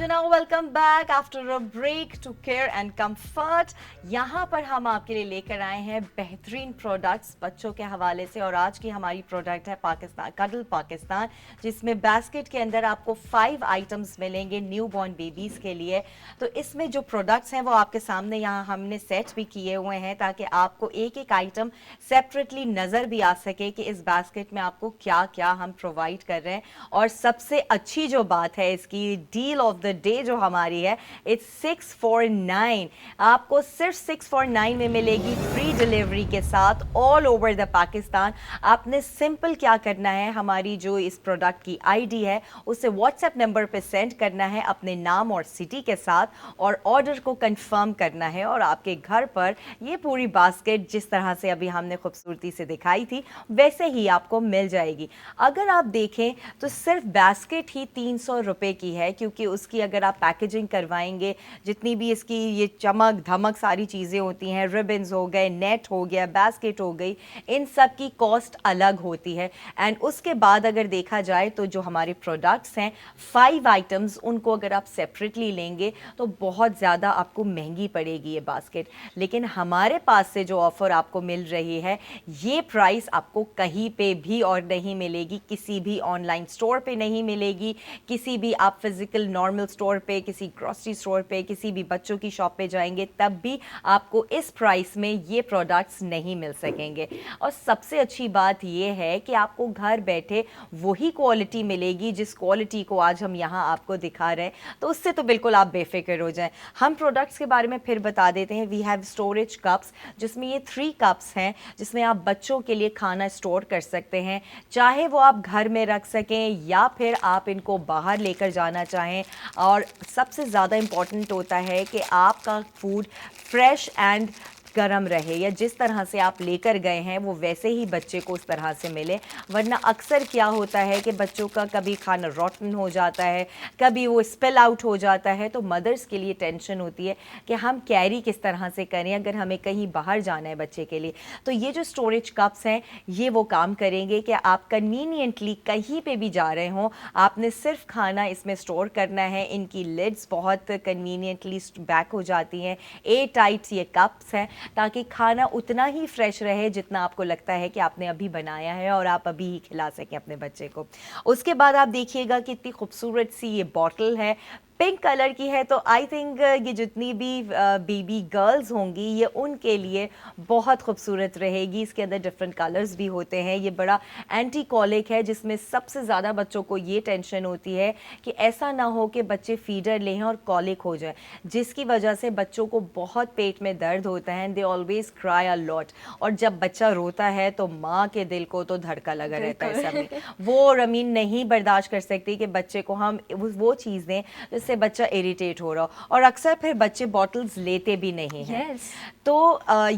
Now welcome back after a break to Care and Comfort। यहाँ पर हम आपके लिए लेकर आए हैं बेहतरीन प्रोडक्ट्स बच्चों के हवाले से, और आज की हमारी प्रोडक्ट है पाकिस्तान कडल पाकिस्तान, जिसमें बास्केट के अंदर आपको 5 आइटम्स मिलेंगे न्यू बॉर्न बेबीज़ के लिए। तो इसमें जो प्रोडक्ट्स हैं वो आपके सामने यहाँ हमने सेट भी किए हुए हैं, ताकि आपको एक एक आइटम सेपरेटली नज़र भी आ सके कि इस बास्केट में आपको क्या क्या हम प्रोवाइड कर रहे हैं। और सबसे अच्छी जो बात है इसकी, डील ऑफ द डे जो हमारी है, इट्स 649। आपको सिर्फ 649 में मिलेगी फ्री डिलीवरी के साथ ऑल ओवर द पाकिस्तान। आपने सिंपल क्या करना है, हमारी जो इस प्रोडक्ट की आईडी है उसे व्हाट्सएप नंबर पे सेंड करना है अपने नाम और सिटी के साथ, और ऑर्डर को कंफर्म करना है, और आपके घर पर ये पूरी बास्केट जिस तरह से अभी हमने खूबसूरती से दिखाई थी वैसे ही आपको मिल जाएगी। अगर आप देखें तो सिर्फ बास्केट ही 300 रुपए की है, क्योंकि उसकी अगर आप पैकेजिंग करवाएंगे, जितनी भी इसकी ये चमक धमक सारी चीज़ें होती हैं, रिबन्स हो गए, नेट हो गया, बास्केट हो गई, इन सब की कॉस्ट अलग होती है। एंड उसके बाद अगर देखा जाए तो जो हमारे प्रोडक्ट्स हैं 5 आइटम्स, उनको अगर आप सेपरेटली लेंगे तो बहुत ज़्यादा आपको महंगी पड़ेगी ये बास्केट। लेकिन हमारे पास से जो ऑफ़र आपको मिल रही है, ये प्राइस आपको कहीं पे भी और नहीं मिलेगी, किसी भी ऑनलाइन स्टोर पे नहीं मिलेगी, किसी भी आप फिजिकल नॉर्मल स्टोर पे, किसी ग्रोसरी स्टोर पे, किसी भी बच्चों की शॉप पे जाएंगे तब भी आपको इस प्राइस में ये प्रोडक्ट्स नहीं मिल सकेंगे। और सबसे अच्छी बात ये है कि आपको घर बैठे वही क्वालिटी मिलेगी जिस क्वालिटी को आज हम यहाँ आपको दिखा रहे हैं, तो उससे तो बिल्कुल आप बेफिक्र हो जाएं। हम प्रोडक्ट्स के बारे में फिर बता देते हैं। वी हैव स्टोरेज कप्स, जिसमें ये 3 कप्स हैं, जिसमें आप बच्चों के लिए खाना स्टोर कर सकते हैं, चाहे वो आप घर में रख सकें या फिर आप इनको बाहर लेकर जाना चाहें। और सबसे ज़्यादा इम्पॉर्टेंट होता है कि आपका फूड फ्रेश एंड गर्म रहे, या जिस तरह से आप लेकर गए हैं वो वैसे ही बच्चे को उस तरह से मिले। वरना अक्सर क्या होता है कि बच्चों का कभी खाना रॉटन हो जाता है, कभी वो स्पिल आउट हो जाता है, तो मदर्स के लिए टेंशन होती है कि हम कैरी किस तरह से करें अगर हमें कहीं बाहर जाना है बच्चे के लिए। तो ये जो स्टोरेज कप्स हैं ये वो काम करेंगे कि आप कन्वीनियंटली कहीं पे भी जा रहे हों, आपने सिर्फ खाना इसमें स्टोर करना है। इनकी लिड्स बहुत कन्वीनियंटली बैक हो जाती हैं, एयर टाइट ये कप्स हैं, ताकि खाना उतना ही फ्रेश रहे जितना आपको लगता है कि आपने अभी बनाया है और आप अभी ही खिला सकें अपने बच्चे को। उसके बाद आप देखिएगा कितनी खूबसूरत सी ये बॉटल है, पिंक कलर की है। तो आई थिंक ये जितनी भी बेबी गर्ल्स होंगी ये उनके लिए बहुत खूबसूरत रहेगी। इसके अंदर डिफरेंट कलर्स भी होते हैं। ये बड़ा एंटी कॉलिक है, जिसमें सबसे ज़्यादा बच्चों को ये टेंशन होती है कि ऐसा ना हो कि बच्चे फीडर लें और कॉलिक हो जाए, जिसकी वजह से बच्चों को बहुत पेट में दर्द होता है। They always cry a lot, और जब बच्चा रोता है तो माँ के दिल को तो धड़का लगा रहता है। सब वो रमीन नहीं बर्दाश्त कर सकती कि बच्चे को हम वो चीज़ दें जिससे से बच्चा इरिटेट हो रहा हो, और अक्सर फिर बच्चे बॉटल्स लेते भी नहीं हैं। Yes. तो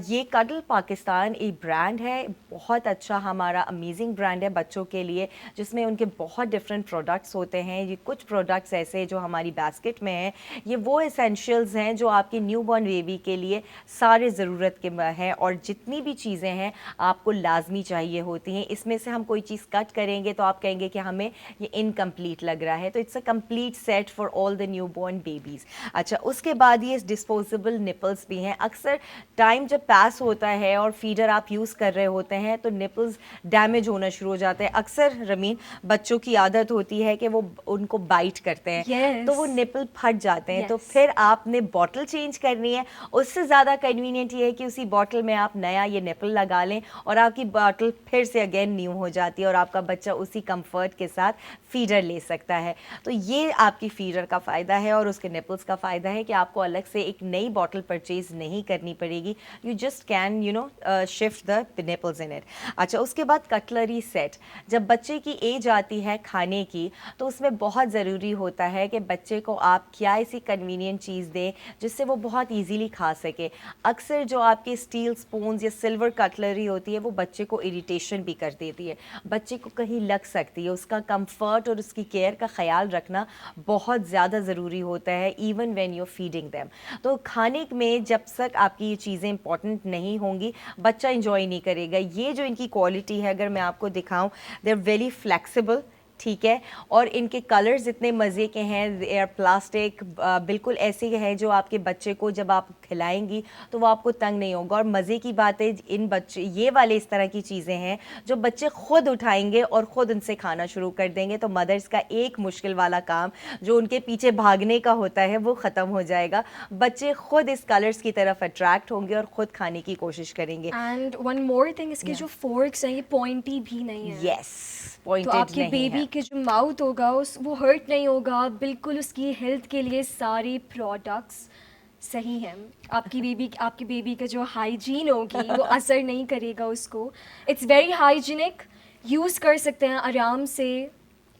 ये कडल पाकिस्तान एक ब्रांड है, बहुत अच्छा हमारा अमेजिंग ब्रांड है बच्चों के लिए, जिसमें उनके बहुत डिफरेंट प्रोडक्ट्स होते हैं। ये कुछ प्रोडक्ट्स ऐसे जो हमारी बास्केट में हैं, ये वो एसेंशियल्स हैं जो आपके न्यूबॉर्न बेबी के लिए सारे ज़रूरत के हैं, और जितनी भी चीज़ें हैं आपको लाजमी चाहिए होती हैं। इसमें से हम कोई चीज़ कट करेंगे तो आप कहेंगे कि हमें ये इनकम्प्लीट लग रहा है, तो it's a complete set for all the newborn babies. अच्छा, उसके बाद ये डिस्पोजेबल निपल्स भी हैं। अक्सर टाइम जब पास होता है और फीडर आप यूज़ कर रहे होते हैं तो निपल्स डैमेज होना शुरू हो जाते हैं। अक्सर रमीन, बच्चों की आदत होती है कि वो उनको बाइट करते हैं, Yes. तो वो निपल फट जाते हैं। तो Yes. फिर आपने बॉटल चेंज करनी है। उससे ज़्यादा कन्वीनियंट ये है कि उसी बॉटल में आप नया ये निपल लगा लें और आपकी बॉटल फिर से अगेन न्यू हो जाती है और आपका बच्चा उसी कंफर्ट के साथ फीडर ले सकता है। तो ये आपकी फीडर का फ़ायदा है, और उसके निपल्स का फ़ायदा है कि आपको अलग से एक नई बॉटल परचेज नहीं करनी पड़ेगी। You just can shift the nipples in it. अच्छा, उसके बाद कटलरी सेट। जब बच्चे की एज आती है खाने की, तो उसमें बहुत ज़रूरी होता है कि बच्चे को आप क्या ऐसी कन्वीनियंट चीज़ दें जिससे वो बहुत ईजीली खा सके। अक्सर जो आपके स्टील स्पून्स या सिल्वर कटलरी होती है वो बच्चे को इरिटेशन भी कर देती है, बच्चे को कहीं लग सकती है। उसका कंफर्ट और उसकी केयर का ख्याल रखना बहुत ज़्यादा ज़रूरी होता है, even when you feeding them. तो खाने में जब तक आपकी ये चीज़ें इंपॉर्टेंट नहीं होंगी, बच्चा इंजॉय नहीं करेगा। ये जो इनकी क्वालिटी है, अगर मैं आपको दिखाऊं, दे आर वेरी फ्लेक्सिबल, ठीक है, और इनके कलर्स इतने मज़े के हैं। एयर प्लास्टिक बिल्कुल ऐसे हैं जो आपके बच्चे को जब आप खिलाएंगी तो वो आपको तंग नहीं होगा। और मज़े की बात है, इन बच्चे ये वाले इस तरह की चीज़ें हैं जो बच्चे खुद उठाएंगे और ख़ुद उनसे खाना शुरू कर देंगे। तो मदर्स का एक मुश्किल वाला काम जो उनके पीछे भागने का होता है वो ख़त्म हो जाएगा। बच्चे खुद इस कलर्स की तरफ अट्रैक्ट होंगे और ख़ुद खाने की कोशिश करेंगे। एंड वन मोर थिंग, इसके जो फोर्क्स हैं ये पॉइंटी भी नहीं है। यस, तो पॉइंटेड आपके नहीं बेबी है। के जो माउथ होगा वो हर्ट नहीं होगा, बिल्कुल उसकी हेल्थ के लिए सारे प्रोडक्ट्स सही हैं। आपकी बेबी का जो हाइजीन होगी वो असर नहीं करेगा उसको। इट्स वेरी हाइजीनिक, यूज़ कर सकते हैं आराम से।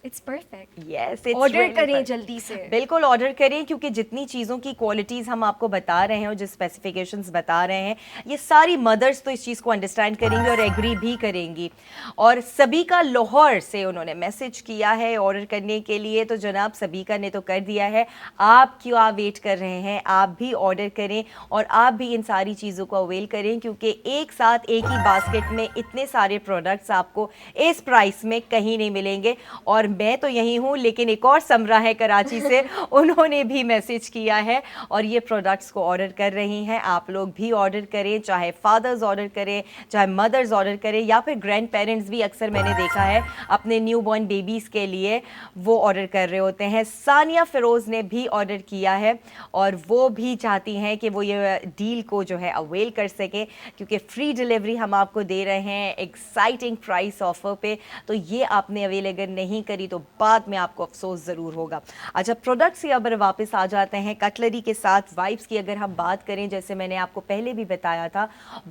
It's perfect. यस, ऑर्डर करें जल्दी से। बिल्कुल ऑर्डर करें, क्योंकि जितनी चीज़ों की क्वालिटीज़ हम आपको बता रहे हैं और जो स्पेसिफिकेशंस बता रहे हैं, ये सारी मदर्स तो इस चीज़ को अंडरस्टैंड करेंगी और एग्री भी करेंगी। और सभी का लाहौर से उन्होंने मैसेज किया है ऑर्डर करने के लिए, तो जनाब सभी ने तो कर दिया है। आप क्यों वेट कर रहे हैं? आप भी ऑर्डर करें और आप भी इन सारी चीज़ों को अवेल करें, क्योंकि एक साथ एक ही बास्केट में इतने सारे प्रोडक्ट्स आपको इस प्राइस में कहीं नहीं मिलेंगे। और मैं तो यही हूँ, लेकिन एक और समरा है कराची से, उन्होंने भी मैसेज किया है और ये प्रोडक्ट्स को ऑर्डर कर रही हैं। आप लोग भी ऑर्डर करें, चाहे फादर्स ऑर्डर करें, चाहे मदर्स ऑर्डर करें, या फिर ग्रैंड पेरेंट्स भी अक्सर मैंने देखा है अपने न्यू बॉर्न बेबीज़ के लिए वो ऑर्डर कर रहे होते हैं। सानिया फ़िरोज़ ने भी ऑर्डर किया है और वो भी चाहती हैं कि वो ये डील को जो है अवेल कर सकें, क्योंकि फ्री डिलीवरी हम आपको दे रहे हैं एक्साइटिंग प्राइस ऑफर पे। तो ये आपने अवेल अगर नहीं करी तो बाद में आपको अफसोस ज़रूर होगा। अच्छा, प्रोडक्ट्स की अगर वापस आ जाते हैं, कटलरी के साथ वाइप्स की अगर हम बात करें, जैसे मैंने आपको पहले भी बताया था,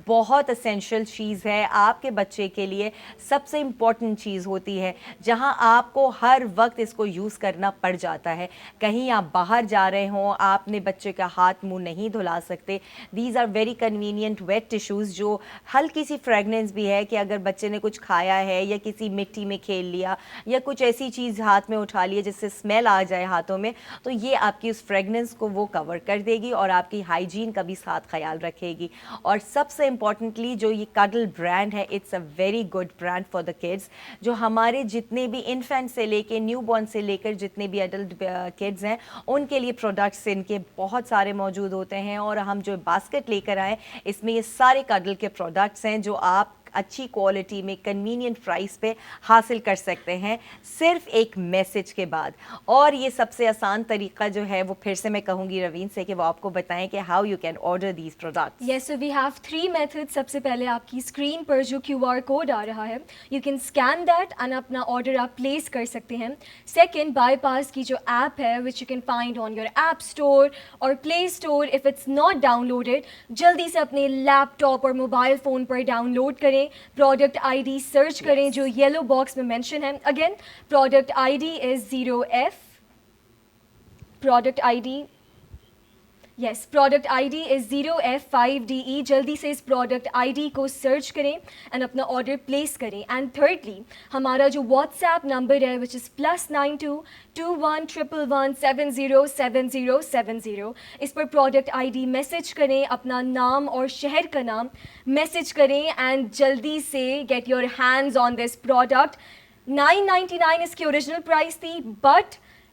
बहुत असेंशियल चीज़ है आपके बच्चे के लिए, सबसे इम्पॉर्टेंट चीज़ होती है, जहां आपको हर वक्त इसको यूज़ करना पड़ जाता है। कहीं आप बाहर जा रहे हों, आपने बच्चे का हाथ मुंह नहीं धुला सकते, these are very convenient wet tissues, जो हल्की सी फ्रेगनेंस भी है कि अगर बच्चे ने कुछ खाया है या किसी मिट्टी में खेल लिया या कुछ ऐसी चीज़ हाथ में उठा लिए जिससे स्मेल आ जाए हाथों में, तो ये आपकी उस फ्रेगनेंस को वो कवर कर देगी और आपकी हाइजीन का भी साथ ख्याल रखेगी। और सबसे इम्पॉर्टेंटली जो ये कडल ब्रांड है, it's a very good brand for the kids. जो हमारे जितने भी इन्फेंट से लेके न्यू बॉर्न से लेकर जितने भी एडल्ट किड्स हैं, उनके लिए प्रोडक्ट्स इनके बहुत सारे मौजूद होते हैं। और हम जो बास्केट लेकर आए, इसमें ये सारे कडल के प्रोडक्ट्स हैं जो आप अच्छी क्वालिटी में कन्वीनियंट प्राइस पे हासिल कर सकते हैं, सिर्फ एक मैसेज के बाद। और ये सबसे आसान तरीका जो है वो फिर से मैं कहूँगी रवीन से कि वो आपको बताएं कि how you can order these products. Yes, so we have 3 methods. सबसे पहले आपकी स्क्रीन पर जो QR कोड आ रहा है, you can scan that and अपना ऑर्डर आप प्लेस कर सकते हैं। सेकेंड, बाईपास की जो ऐप है which you can find on your app store और play store if it's not downloaded, जल्दी से अपने लैपटॉप और मोबाइल फ़ोन पर डाउनलोड करें। प्रोडक्ट ID सर्च करें जो येलो बॉक्स में मेंशन है। Again, product ID is 0F product ID, yes, product ID is 0F5DE। जल्दी से इस प्रोडक्ट आईडी को सर्च करें एंड अपना ऑर्डर प्लेस करें। एंड थर्डली, हमारा जो व्हाट्सएप नंबर है विच इज़ +92 2111707070, इस पर प्रोडक्ट आईडी मैसेज करें, अपना नाम और शहर का नाम मैसेज करें एंड जल्दी से get your hands on this product. 999 इसकी ओरिजिनल प्राइस थी, but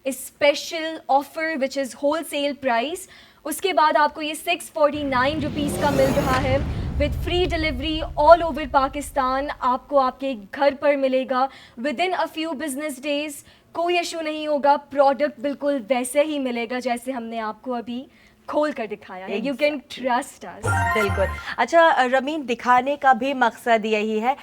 special offer which is wholesale price, उसके बाद आपको ये 649 रुपीज़ का मिल रहा है with free delivery all over Pakistan. आपको आपके घर पर मिलेगा with in a few business days. कोई इशू नहीं होगा, प्रोडक्ट बिल्कुल वैसे ही मिलेगा जैसे हमने आपको अभी खोल कर दिखाया है। You can trust us. बिल्कुल। अच्छा रमीन, दिखाने का भी मकसद यही है।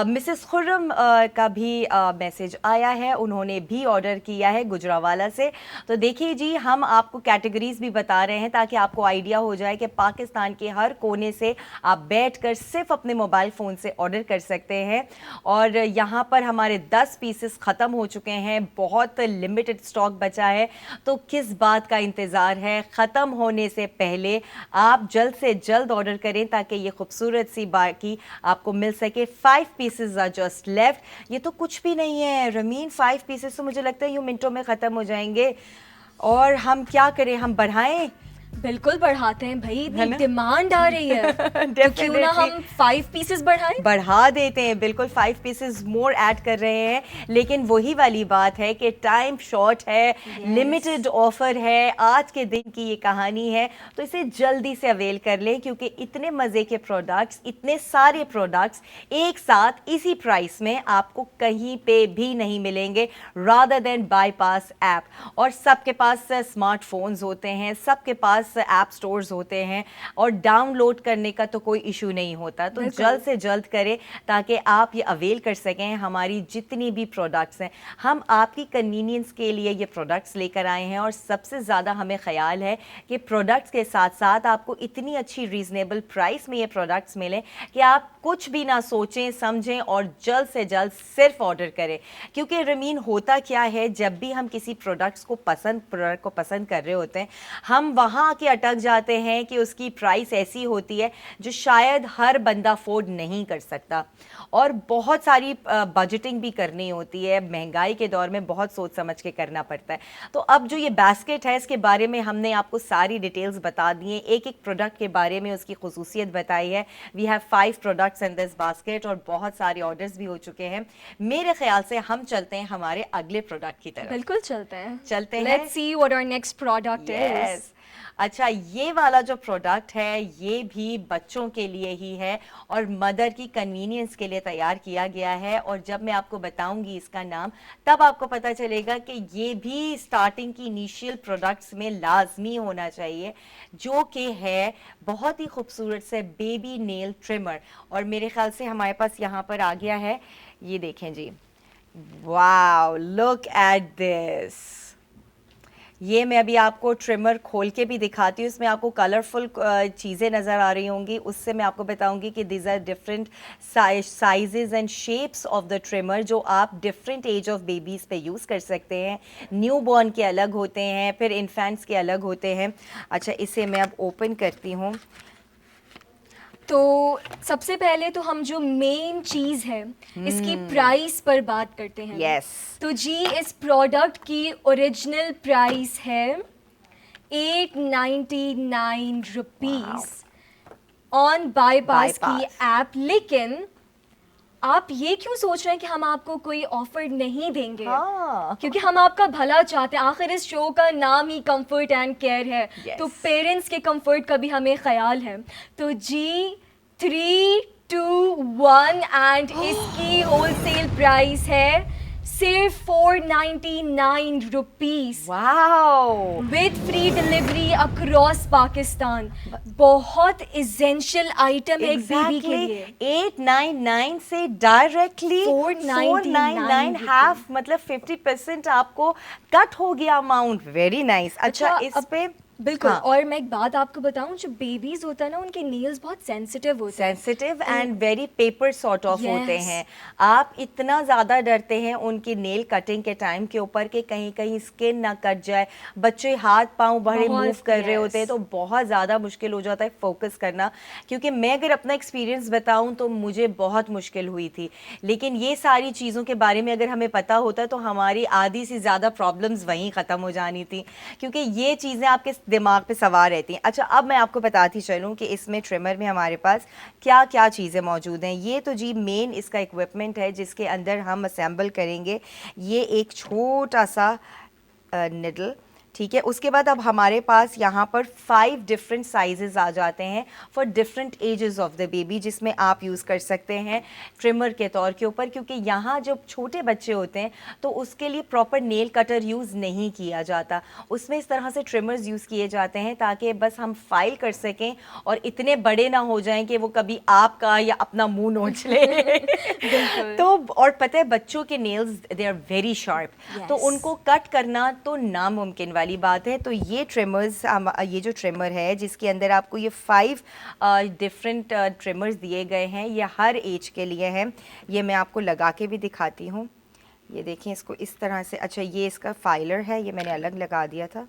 मिसेस खुर्रम का भी मैसेज आया है, उन्होंने भी ऑर्डर किया है गुजरावाला से। तो देखिए जी, हम आपको कैटेगरीज भी बता रहे हैं ताकि आपको आइडिया हो जाए कि पाकिस्तान के हर कोने से आप बैठकर सिर्फ अपने मोबाइल फ़ोन से ऑर्डर कर सकते हैं। और यहाँ पर हमारे 10 पीसेस ख़त्म हो चुके हैं, बहुत लिमिटेड स्टॉक बचा है। तो किस बात का इंतज़ार है? ख़त्म होने से पहले आप जल्द से जल्द ऑर्डर करें ताकि ये खूबसूरत सी बाकी आपको मिल सके। 5 पीसेस आर जस्ट लेफ्ट। ये तो कुछ भी नहीं है रमीन, 5 पीसेस तो मुझे लगता है यूं मिनटों में ख़त्म हो जाएंगे। और हम क्या करें, हम बढ़ाएं? बिल्कुल बढ़ाते हैं भाई, इतनी डिमांड आ रही है तो क्यों ना हम 5 पीसेस बढ़ाएं? बढ़ा देते हैं, बिल्कुल 5 पीसेस मोर ऐड कर रहे हैं। लेकिन वही वाली बात है कि टाइम शॉर्ट है, लिमिटेड ऑफर है, आज के दिन की ये कहानी है। तो इसे जल्दी से अवेल कर लें क्योंकि इतने मज़े के प्रोडक्ट्स, इतने सारे प्रोडक्ट्स एक साथ इसी प्राइस में आपको कहीं पे भी नहीं मिलेंगे रादर देन बाईपास ऐप। और सबके पास स्मार्टफोन्स होते हैं, सबके पास ऐप स्टोर्स होते हैं और डाउनलोड करने का तो कोई इशू नहीं होता। तो जल्द से जल्द करें ताकि आप ये अवेल कर सकें हमारी जितनी भी प्रोडक्ट्स हैं। हम आपकी कन्वीनियंस के लिए ये प्रोडक्ट्स लेकर आए हैं और सबसे ज़्यादा हमें ख्याल है कि प्रोडक्ट्स के साथ साथ आपको इतनी अच्छी रीज़नेबल प्राइस में ये प्रोडक्ट्स मिलें कि आप कुछ भी ना सोचें समझें और जल्द से जल्द सिर्फ ऑर्डर करें। क्योंकि रमीन, होता क्या है, जब भी हम किसी प्रोडक्ट को पसंद कर रहे होते हैं, हम वहाँ के अटक जाते हैं कि उसकी प्राइस ऐसी होती है जो शायद हर बंदा अफोर्ड नहीं कर सकता और बहुत सारी बजटिंग भी करनी होती है। महंगाई के दौर में बहुत सोच समझ के करना पड़ता है। तो अब जो ये बास्केट है, इसके बारे में हमने आपको सारी डिटेल्स बता दी हैं, एक एक प्रोडक्ट के बारे में उसकी खुसूसियत बताई है। We have 5 products in this basket और बहुत सारे ऑर्डर्स भी हो चुके हैं। मेरे ख्याल से हम चलते हैं हमारे अगले प्रोडक्ट की तरफ। बिल्कुल चलते हैं। Let's see what our next product is. अच्छा, ये वाला जो प्रोडक्ट है ये भी बच्चों के लिए ही है और मदर की कन्वीनियंस के लिए तैयार किया गया है। और जब मैं आपको बताऊंगी इसका नाम, तब आपको पता चलेगा कि ये भी स्टार्टिंग की इनिशियल प्रोडक्ट्स में लाजमी होना चाहिए, जो कि है बहुत ही खूबसूरत से बेबी नेल ट्रिमर। और मेरे ख्याल से हमारे पास यहाँ पर आ गया है, ये देखें जी, वाओ, लुक एट दिस। ये मैं अभी आपको ट्रिमर खोल के भी दिखाती हूँ, इसमें आपको कलरफुल चीज़ें नज़र आ रही होंगी। उससे मैं आपको बताऊंगी कि these are different sizes and shapes of the trimmer जो आप डिफरेंट एज ऑफ बेबीज़ पे यूज़ कर सकते हैं। न्यू बॉर्न के अलग होते हैं, फिर इन्फेंट्स के अलग होते हैं। अच्छा, इसे मैं अब ओपन करती हूँ। तो सबसे पहले तो हम जो मेन चीज़ है इसकी प्राइस पर बात करते हैं। यस। तो जी, इस प्रोडक्ट की ओरिजिनल प्राइस है 899 रुपीज़ ऑन बाईपास की ऐप। लेकिन आप ये क्यों सोच रहे हैं कि हम आपको कोई ऑफर नहीं देंगे? क्योंकि हम आपका भला चाहते हैं। आखिर इस शो का नाम ही कंफर्ट एंड केयर है। तो पेरेंट्स के कंफर्ट का भी हमें ख्याल है। तो जी 3, 2, 1 एंड इसकी होलसेल प्राइस है सिर्फ 499 rupees. Wow, with free delivery across Pakistan. बहुत इसेंशियल आइटम है एक बेबी के लिए। 899 से डायरेक्टली 499 हाफ, मतलब 50% आपको कट हो गया अमाउंट। Very nice. अच्छा, इस पे बिल्कुल। हाँ। और मैं एक बात आपको बताऊं, जो बेबीज होता है ना, उनके नेल्स बहुत सेंसिटिव होते हैं, sensitive and very paper sort of होते Yes. हैं। आप इतना ज़्यादा डरते हैं उनकी नेल कटिंग के टाइम के ऊपर कि कहीं कहीं स्किन ना कट जाए, बच्चे हाथ पांव बड़े बहुत, मूव कर रहे yes. होते हैं तो बहुत ज़्यादा मुश्किल हो जाता है फोकस करना। क्योंकि मैं अगर अपना एक्सपीरियंस बताऊं तो मुझे बहुत मुश्किल हुई थी, लेकिन ये सारी चीज़ों के बारे में अगर हमें पता होता तो हमारी आधी से ज़्यादा प्रॉब्लम्स वहीं ख़त्म हो जानी थी, क्योंकि ये चीज़ें आपके दिमाग पे सवार रहती हैं। अच्छा, अब मैं आपको बताती चलूँ कि इसमें ट्रिमर में हमारे पास क्या क्या चीज़ें मौजूद हैं। ये तो जी मेन इसका इक्विपमेंट है जिसके अंदर हम असेंबल करेंगे ये एक छोटा सा निडल, ठीक है। उसके बाद अब हमारे पास यहाँ पर 5 डिफरेंट साइजेस आ जाते हैं for different edges of the baby, जिसमें आप यूज़ कर सकते हैं ट्रिमर के तौर के ऊपर। क्योंकि यहाँ जब छोटे बच्चे होते हैं तो उसके लिए प्रॉपर नेल कटर यूज़ नहीं किया जाता, उसमें इस तरह से ट्रिमर्स यूज़ किए जाते हैं ताकि बस हम फाइल कर सकें और इतने बड़े ना हो जाएं कि वो कभी आपका या अपना मुंह नोच ले। तो और पता है बच्चों के nails they are very sharp, तो उनको कट करना तो नामुमकिन वाली बात है। तो ये ट्रिमर्स, ये जो ट्रिमर है जिसके अंदर आपको ये 5 डिफरेंट ट्रिमर्स दिए गए हैं, ये हर एज के लिए हैं। ये मैं आपको लगा के भी दिखाती हूँ, ये देखें इसको इस तरह से। अच्छा, ये इसका फाइलर है, ये मैंने अलग लगा दिया था।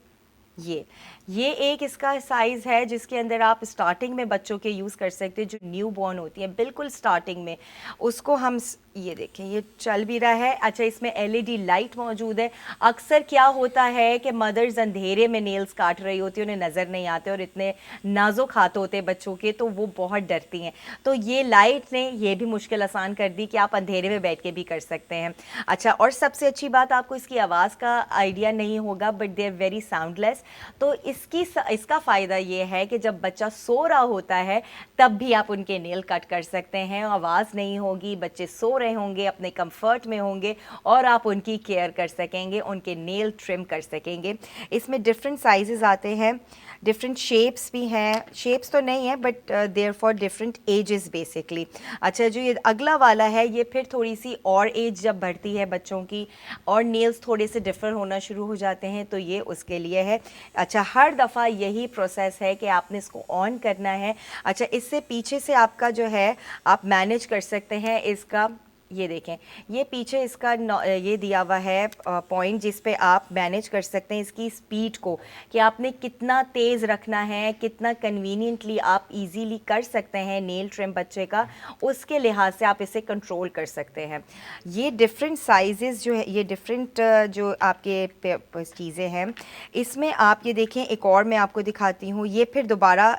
ये एक इसका साइज़ है जिसके अंदर आप स्टार्टिंग में बच्चों के यूज़ कर सकते हैं, जो न्यू बॉर्न होती हैं बिल्कुल स्टार्टिंग में, उसको हम ये देखें ये चल भी रहा है। अच्छा, इसमें एलईडी लाइट मौजूद है। अक्सर क्या होता है कि मदर्स अंधेरे में नेल्स काट रही होती हैं, उन्हें नज़र नहीं आते और इतने नाजुक हाथ होते हैं बच्चों के, तो वो बहुत डरती हैं। तो ये लाइट ने ये भी मुश्किल आसान कर दी कि आप अंधेरे में बैठ के भी कर सकते हैं। अच्छा, और सबसे अच्छी बात, आपको इसकी आवाज़ का आइडिया नहीं होगा but they are very soundless. तो इसका फ़ायदा ये है कि जब बच्चा सो रहा होता है तब भी आप उनके नेल कट कर सकते हैं, आवाज़ नहीं होगी, बच्चे सो रहे होंगे, अपने कंफर्ट में होंगे और आप उनकी केयर कर सकेंगे, उनके नेल ट्रिम कर सकेंगे। इसमें डिफरेंट साइजेस आते हैं, डिफरेंट शेप्स भी हैं, शेप्स तो नहीं है but there for different ages basically. अच्छा, जो ये अगला वाला है ये फिर थोड़ी सी और एज जब बढ़ती है बच्चों की और नेल्स थोड़े से डिफर होना शुरू हो जाते हैं तो ये उसके लिए है। अच्छा, हर दफ़ा यही प्रोसेस है कि आपने इसको ऑन करना है। अच्छा, इससे पीछे से आपका जो है आप मैनेज कर सकते हैं इसका, ये देखें ये पीछे इसका ये दिया हुआ है पॉइंट जिस पे आप मैनेज कर सकते हैं इसकी स्पीड को, कि आपने कितना तेज़ रखना है, कितना कन्वीनियंटली आप इजीली कर सकते हैं नेल ट्रिम बच्चे का, उसके लिहाज से आप इसे कंट्रोल कर सकते हैं। ये डिफरेंट साइजेस जो है, ये डिफरेंट जो आपके चीज़ें हैं, इसमें आप ये देखें। एक और मैं आपको दिखाती हूँ, ये फिर दोबारा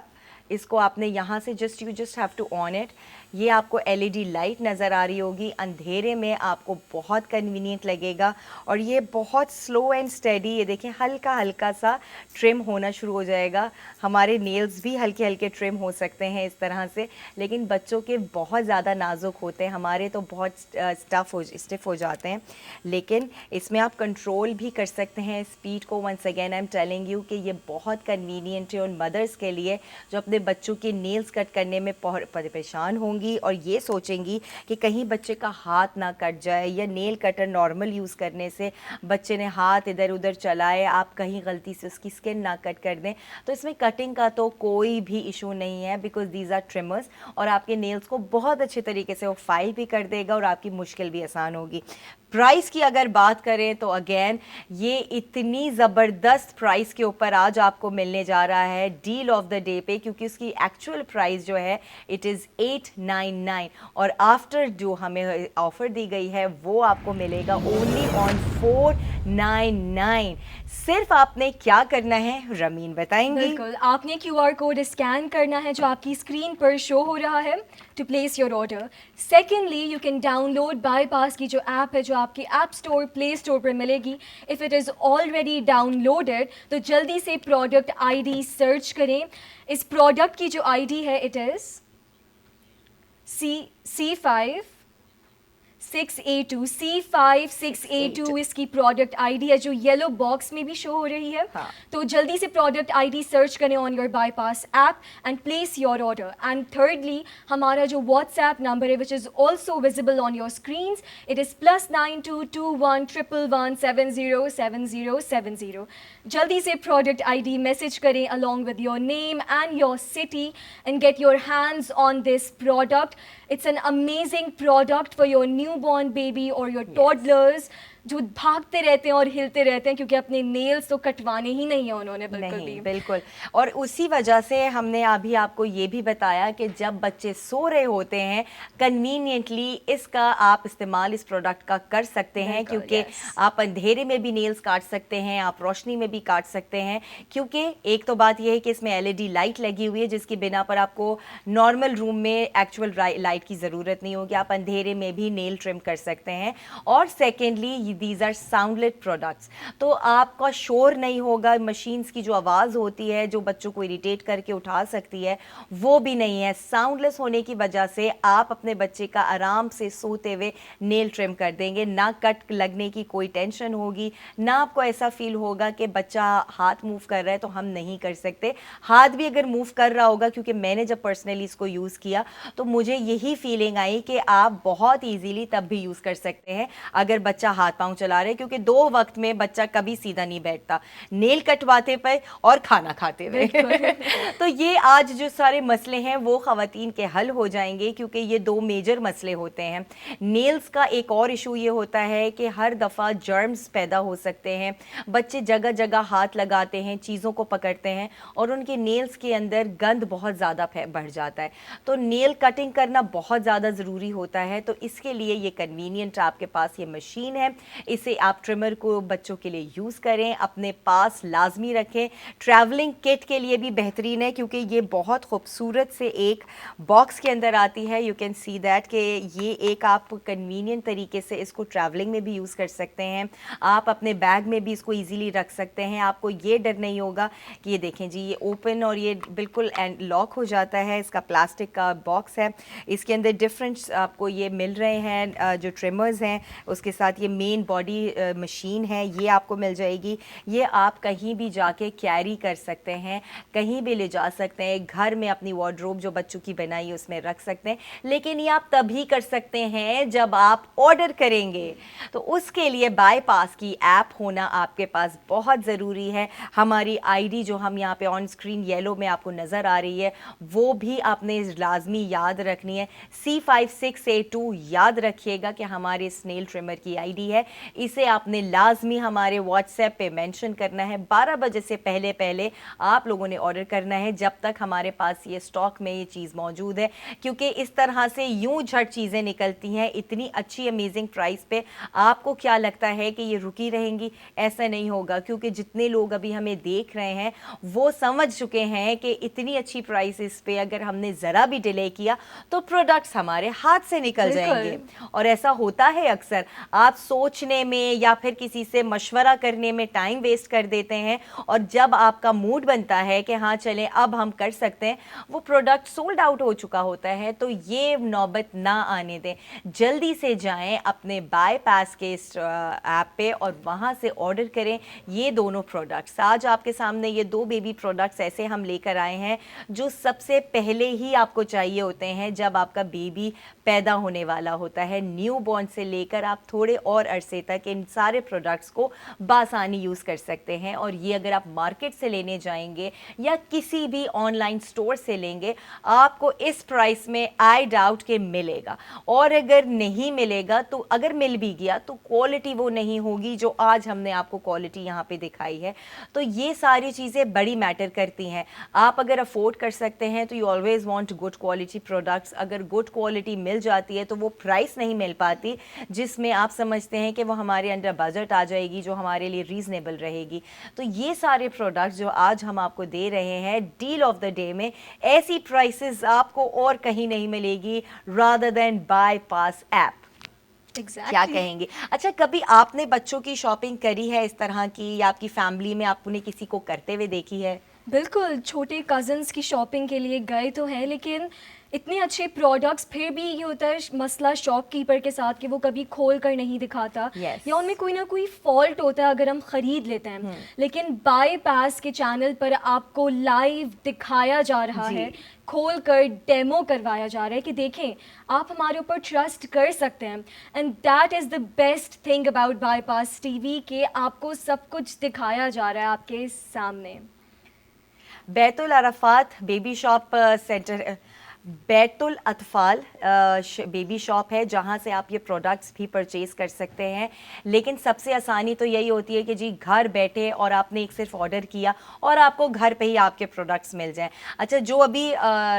इसको आपने यहाँ से you just have to on it. ये आपको एलईडी लाइट नज़र आ रही होगी, अंधेरे में आपको बहुत कन्वीनियंट लगेगा और ये बहुत स्लो एंड स्टेडी, ये देखें हल्का हल्का सा ट्रिम होना शुरू हो जाएगा। हमारे नेल्स भी हल्के हल्के ट्रिम हो सकते हैं इस तरह से, लेकिन बच्चों के बहुत ज़्यादा नाजुक होते हैं, हमारे तो बहुत स्टिफ हो जाते हैं। लेकिन इसमें आप कंट्रोल भी कर सकते हैं स्पीड को। Once again I am telling you कि ये बहुत कन्वीनियंट है उन मदर्स के लिए जो अपने बच्चों के नेल्स कट करने में परेशान होंगी और ये सोचेंगी कि कहीं बच्चे का हाथ ना कट जाए, या नेल कटर नॉर्मल यूज़ करने से बच्चे ने हाथ इधर उधर चलाए, आप कहीं गलती से उसकी स्किन ना कट कर दें। तो इसमें कटिंग का तो कोई भी इशू नहीं है बिकॉज दीज आर ट्रिमर्स, और आपके नेल्स को बहुत अच्छे तरीके से वो फाइल भी कर देगा और आपकी मुश्किल भी आसान होगी। प्राइस की अगर बात करें तो अगेन ये इतनी ज़बरदस्त प्राइस के ऊपर आज आपको मिलने जा रहा है डील ऑफ द डे पे, क्योंकि उसकी एक्चुअल प्राइस जो है इट इज़ 899 और आफ्टर जो हमें ऑफ़र दी गई है वो आपको मिलेगा ओनली ऑन 499। सिर्फ आपने क्या करना है रमीन बताएंगी? बिल्कुल, आपने QR कोड स्कैन करना है जो आपकी स्क्रीन पर शो हो रहा है to place your order. Secondly, you can download bypass की जो ऐप है जो आपकी ऐप स्टोर प्ले स्टोर पर मिलेगी। If it is already downloaded तो जल्दी से प्रोडक्ट ID सर्च करें। इस प्रोडक्ट की जो ID है इट इज़ 682 C5682 इसकी प्रोडक्ट आईडी है जो येलो बॉक्स में भी शो हो रही है। हाँ. तो जल्दी से प्रोडक्ट आईडी सर्च करें on your bypass app and place your order. And thirdly हमारा जो व्हाट्सएप नंबर है which is also visible on your screens, it is +922111707070। जल्दी से प्रोडक्ट आईडी मैसेज करें along with your name and your city and gate your hands on this product. It's an amazing product for your newborn baby or your toddlers जो भागते रहते हैं और हिलते रहते हैं क्योंकि अपने नेल्स तो कटवाने ही नहीं है उन्होंने बिल्कुल भी। बिल्कुल, और उसी वजह से हमने अभी आपको ये भी बताया कि जब बच्चे सो रहे होते हैं कन्वीनियंटली इसका आप इस्तेमाल इस प्रोडक्ट का कर सकते हैं, क्योंकि आप अंधेरे में भी नेल्स काट सकते हैं, आप रोशनी में भी काट सकते हैं, क्योंकि एक तो बात यह है कि इसमें LED लाइट लगी हुई है जिसकी बिना पर आपको नॉर्मल रूम में एक्चुअल लाइट की ज़रूरत नहीं होगी, आप अंधेरे में भी नेल ट्रिम कर सकते हैं। और secondly these are soundless products, तो आपका शोर नहीं होगा, मशीन्स की जो आवाज़ होती है जो बच्चों को इरिटेट करके उठा सकती है वो भी नहीं है। साउंडलेस होने की वजह से आप अपने बच्चे का आराम से सोते हुए नेल ट्रिम कर देंगे, ना कट लगने की कोई टेंशन होगी, ना आपको ऐसा फील होगा कि बच्चा हाथ मूव कर रहा है तो हम नहीं कर सकते। हाथ भी अगर मूव कर रहा होगा, क्योंकि मैंने जब पर्सनली इसको यूज़ किया तो मुझे यही फीलिंग आई कि आप बहुत ईजीली तब भी यूज़ कर सकते हैं अगर बच्चा हाथ पाँव चला रहे, क्योंकि दो वक्त में बच्चा कभी सीधा नहीं बैठता, नेल कटवाते पे और खाना खाते हुए। तो ये आज जो सारे मसले हैं वो ख़वातीन के हल हो जाएंगे, क्योंकि ये दो मेजर मसले होते हैं। नेल्स का एक और इशू ये होता है कि हर दफ़ा जर्म्स पैदा हो सकते हैं, बच्चे जगह जगह हाथ लगाते हैं, चीज़ों को पकड़ते हैं और उनके नेल्स के अंदर गंद बहुत ज़्यादा बढ़ जाता है, तो नेल कटिंग करना बहुत ज़्यादा ज़रूरी होता है। तो इसके लिए ये कन्वीनियंट आपके पास ये मशीन है, इसे आप ट्रिमर को बच्चों के लिए यूज़ करें, अपने पास लाजमी रखें। ट्रैवलिंग किट के लिए भी बेहतरीन है, क्योंकि ये बहुत खूबसूरत से एक बॉक्स के अंदर आती है। यू कैन सी दैट कि ये एक आप कन्वीनियंट तरीके से इसको ट्रैवलिंग में भी यूज़ कर सकते हैं, आप अपने बैग में भी इसको ईजीली रख सकते हैं। आपको ये डर नहीं होगा कि ये देखें जी, ये ओपन और ये बिल्कुल एंड लॉक हो जाता है। इसका प्लास्टिक का बॉक्स है, इसके अंदर डिफरेंट आपको ये मिल रहे हैं जो ट्रिमर्स हैं, उसके साथ ये मेन बॉडी मशीन है ये आपको मिल जाएगी। ये आप कहीं भी जाके कैरी कर सकते हैं, कहीं भी ले जा सकते हैं, घर में अपनी वार्डरोब जो बच्चों की बनाई है उसमें रख सकते हैं, लेकिन ये आप तभी कर सकते हैं जब आप ऑर्डर करेंगे। तो उसके लिए बाईपास की ऐप होना आपके पास बहुत ज़रूरी है। हमारी आईडी जो हम यहाँ पे ऑन स्क्रीन येलो में आपको नज़र आ रही है वो भी आपने लाजमी याद रखनी है, C5682 याद रखिएगा कि हमारे स्नेल ट्रिमर की आईडी है। इसे आपने लाजमी हमारे व्हाट्सएप पे मेंशन करना है, 12 बजे से पहले पहले आप लोगों ने ऑर्डर करना है, जब तक हमारे पास ये स्टॉक में ये चीज़ मौजूद है, क्योंकि इस तरह से यूं झट चीज़ें निकलती हैं इतनी अच्छी अमेजिंग प्राइस पे। आपको क्या लगता है कि ये रुकी रहेंगी? ऐसा नहीं होगा, क्योंकि जितने लोग अभी हमें देख रहे हैं वो समझ चुके हैं कि इतनी अच्छी प्राइसेस पे अगर हमने ज़रा भी डिले किया तो प्रोडक्ट्स हमारे हाथ से निकल जाएंगे। और ऐसा होता है अक्सर, आप सोचने में या फिर किसी से मशवरा करने में टाइम वेस्ट कर देते हैं, और जब आपका मूड बनता है कि हाँ चलें अब हम कर सकते हैं, वो प्रोडक्ट सोल्ड आउट हो चुका होता है। तो ये नौबत ना आने दें, जल्दी से जाएं अपने बाईपास के इस ऐप पे और वहाँ से ऑर्डर करें ये दोनों प्रोडक्ट्स। आज आपके सामने ये दो बेबी प्रोडक्ट्स ऐसे हम लेकर आए हैं जो सबसे पहले ही आपको चाहिए होते हैं जब आपका बेबी पैदा होने वाला होता है। न्यू बॉर्न से लेकर आप थोड़े और अरसे तक इन सारे प्रोडक्ट्स को बासानी यूज़ कर सकते हैं। और ये अगर आप मार्केट से लेने जाएंगे या किसी भी ऑनलाइन स्टोर से लेंगे, आपको इस प्राइस में आई डाउट के मिलेगा, और अगर नहीं मिलेगा तो अगर मिल भी गया तो क्वालिटी वो नहीं होगी जो आज हमने आपको क्वालिटी यहाँ पे दिखाई है। तो ये सारी चीज़ें बड़ी मैटर करती हैं। आप अगर अफोर्ड कर सकते हैं तो you always want good quality products. अगर गुड क्वालिटी मिल जाती है तो वो प्राइस नहीं मिल पाती जिसमें आप समझते हैं कि वो हमारे अंडर बजट आ जाएगी, जो हमारे लिए रीज़नेबल रहेगी। तो ये सारे प्रोडक्ट्स जो आज हम आपको दे रहे हैं डील ऑफ द डे में, ऐसी प्राइसेस आपको और कहीं नहीं मिलेगी rather than bypass app. Exactly. क्या कहेंगे? अच्छा, कभी आपने बच्चों की शॉपिंग करी है इस तरह की, या आपकी फैमिली में आपने किसी को करते हुए देखी है? बिल्कुल, छोटे कज़न्स की शॉपिंग के लिए गए तो हैं, लेकिन इतने अच्छे प्रोडक्ट्स, फिर भी ये होता है मसला शॉपकीपर के साथ कि वो कभी खोल कर नहीं दिखाता, yes. या उनमें कोई ना कोई फॉल्ट होता है अगर हम ख़रीद लेते हैं। लेकिन बाईपास के चैनल पर आपको लाइव दिखाया जा रहा है, खोल कर डेमो करवाया जा रहा है कि देखें आप हमारे ऊपर ट्रस्ट कर सकते हैं। And that is the best thing about bypass TV के आपको सब कुछ दिखाया जा रहा है आपके सामने। Baitul Arafat baby shop centre, Baitul Atfal baby shop है जहाँ से आप ये प्रोडक्ट्स भी परचेज़ कर सकते हैं। लेकिन सबसे आसानी तो यही होती है कि जी घर बैठे और आपने एक सिर्फ ऑर्डर किया और आपको घर पे ही आपके प्रोडक्ट्स मिल जाएं। अच्छा, जो अभी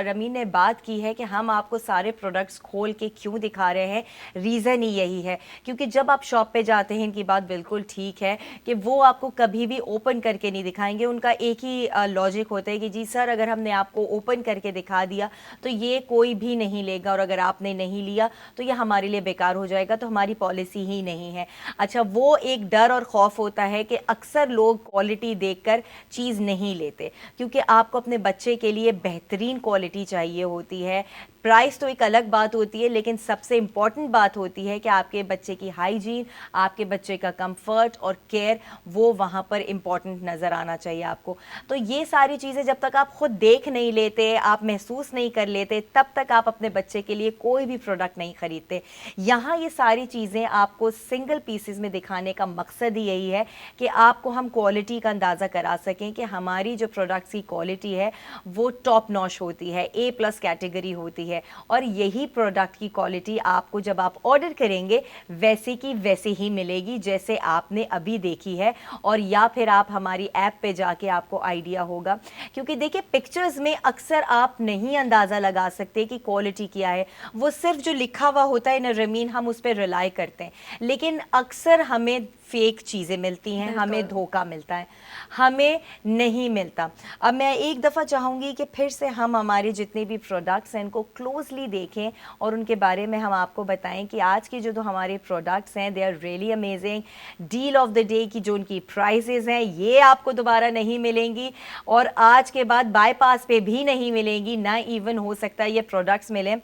रमीन ने बात की है कि हम आपको सारे प्रोडक्ट्स खोल के क्यों दिखा रहे हैं, रीज़न ही यही है क्योंकि जब आप शॉप पे जाते हैं, इनकी बात बिल्कुल ठीक है कि वो आपको कभी भी ओपन करके नहीं दिखाएंगे। उनका एक ही लॉजिक होता है कि जी सर अगर हमने आपको ओपन करके दिखा दिया तो ये कोई भी नहीं लेगा और अगर आपने नहीं लिया तो ये हमारे लिए बेकार हो जाएगा, तो हमारी पॉलिसी ही नहीं है। अच्छा, वो एक डर और खौफ होता है कि अक्सर लोग क्वालिटी देखकर चीज़ नहीं लेते क्योंकि आपको अपने बच्चे के लिए बेहतरीन क्वालिटी चाहिए होती है। प्राइस तो एक अलग बात होती है, लेकिन सबसे इम्पॉर्टेंट बात होती है कि आपके बच्चे की हाइजीन, आपके बच्चे का कंफर्ट और केयर, वो वहाँ पर इम्पॉर्टेंट नज़र आना चाहिए आपको। तो ये सारी चीज़ें जब तक आप खुद देख नहीं लेते, आप महसूस नहीं कर लेते, तब तक आप अपने बच्चे के लिए कोई भी प्रोडक्ट नहीं खरीदते। यहाँ ये सारी चीज़ें आपको सिंगल पीसेस में दिखाने का मकसद ही यही है कि आपको हम क्वालिटी का अंदाज़ा करा सकें कि हमारी जो प्रोडक्ट्स की क्वालिटी है वो टॉप नॉच होती है, A+ कैटेगरी होती है। और यही प्रोडक्ट की क्वालिटी आपको जब आप ऑर्डर करेंगे वैसे की वैसे ही मिलेगी जैसे आपने अभी देखी है, और या फिर आप हमारी ऐप पे जाके आपको आइडिया होगा। क्योंकि देखिए पिक्चर्स में अक्सर आप नहीं अंदाज़ा लगा सकते कि क्वालिटी क्या है, वो सिर्फ जो लिखा हुआ होता है ना रमीन, हम उस पर रिलाई करते हैं, लेकिन अक्सर हमें फेक चीज़ें मिलती हैं, हमें धोखा मिलता है, हमें नहीं मिलता। अब मैं एक दफ़ा चाहूँगी कि फिर से हम हमारे जितने भी प्रोडक्ट्स हैं इनको क्लोजली देखें और उनके बारे में हम आपको बताएं कि आज के जो हमारे प्रोडक्ट्स हैं they are really amazing. Deal of the day की जो उनकी प्राइसेस हैं ये आपको दोबारा नहीं मिलेंगी और आज के बाद बाईपास पे भी नहीं मिलेंगी, ना इवन हो सकता है ये प्रोडक्ट्स मिलें।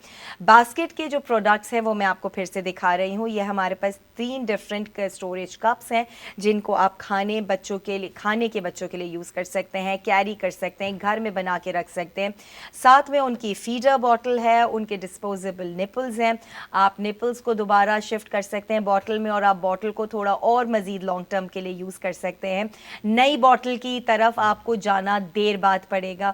बास्केट के जो प्रोडक्ट्स हैं वो मैं आपको फिर से दिखा रही हूँ। ये हमारे पास 3 डिफरेंट स्टोरेज कप्स हैं जिनको आप खाने के बच्चों के लिए यूज़ कर सकते हैं, कैरी कर सकते हैं, घर में बना के रख सकते हैं। साथ में उनकी फीडर बॉटल है, उनके डिस्पोजेबल निपल्स हैं, आप निपल्स को दोबारा शिफ्ट कर सकते हैं बॉटल में और आप बॉटल को थोड़ा और मज़ीद लॉन्ग टर्म के लिए यूज़ कर सकते हैं। नई बॉटल की तरफ आपको जाना देर बाद पड़ेगा।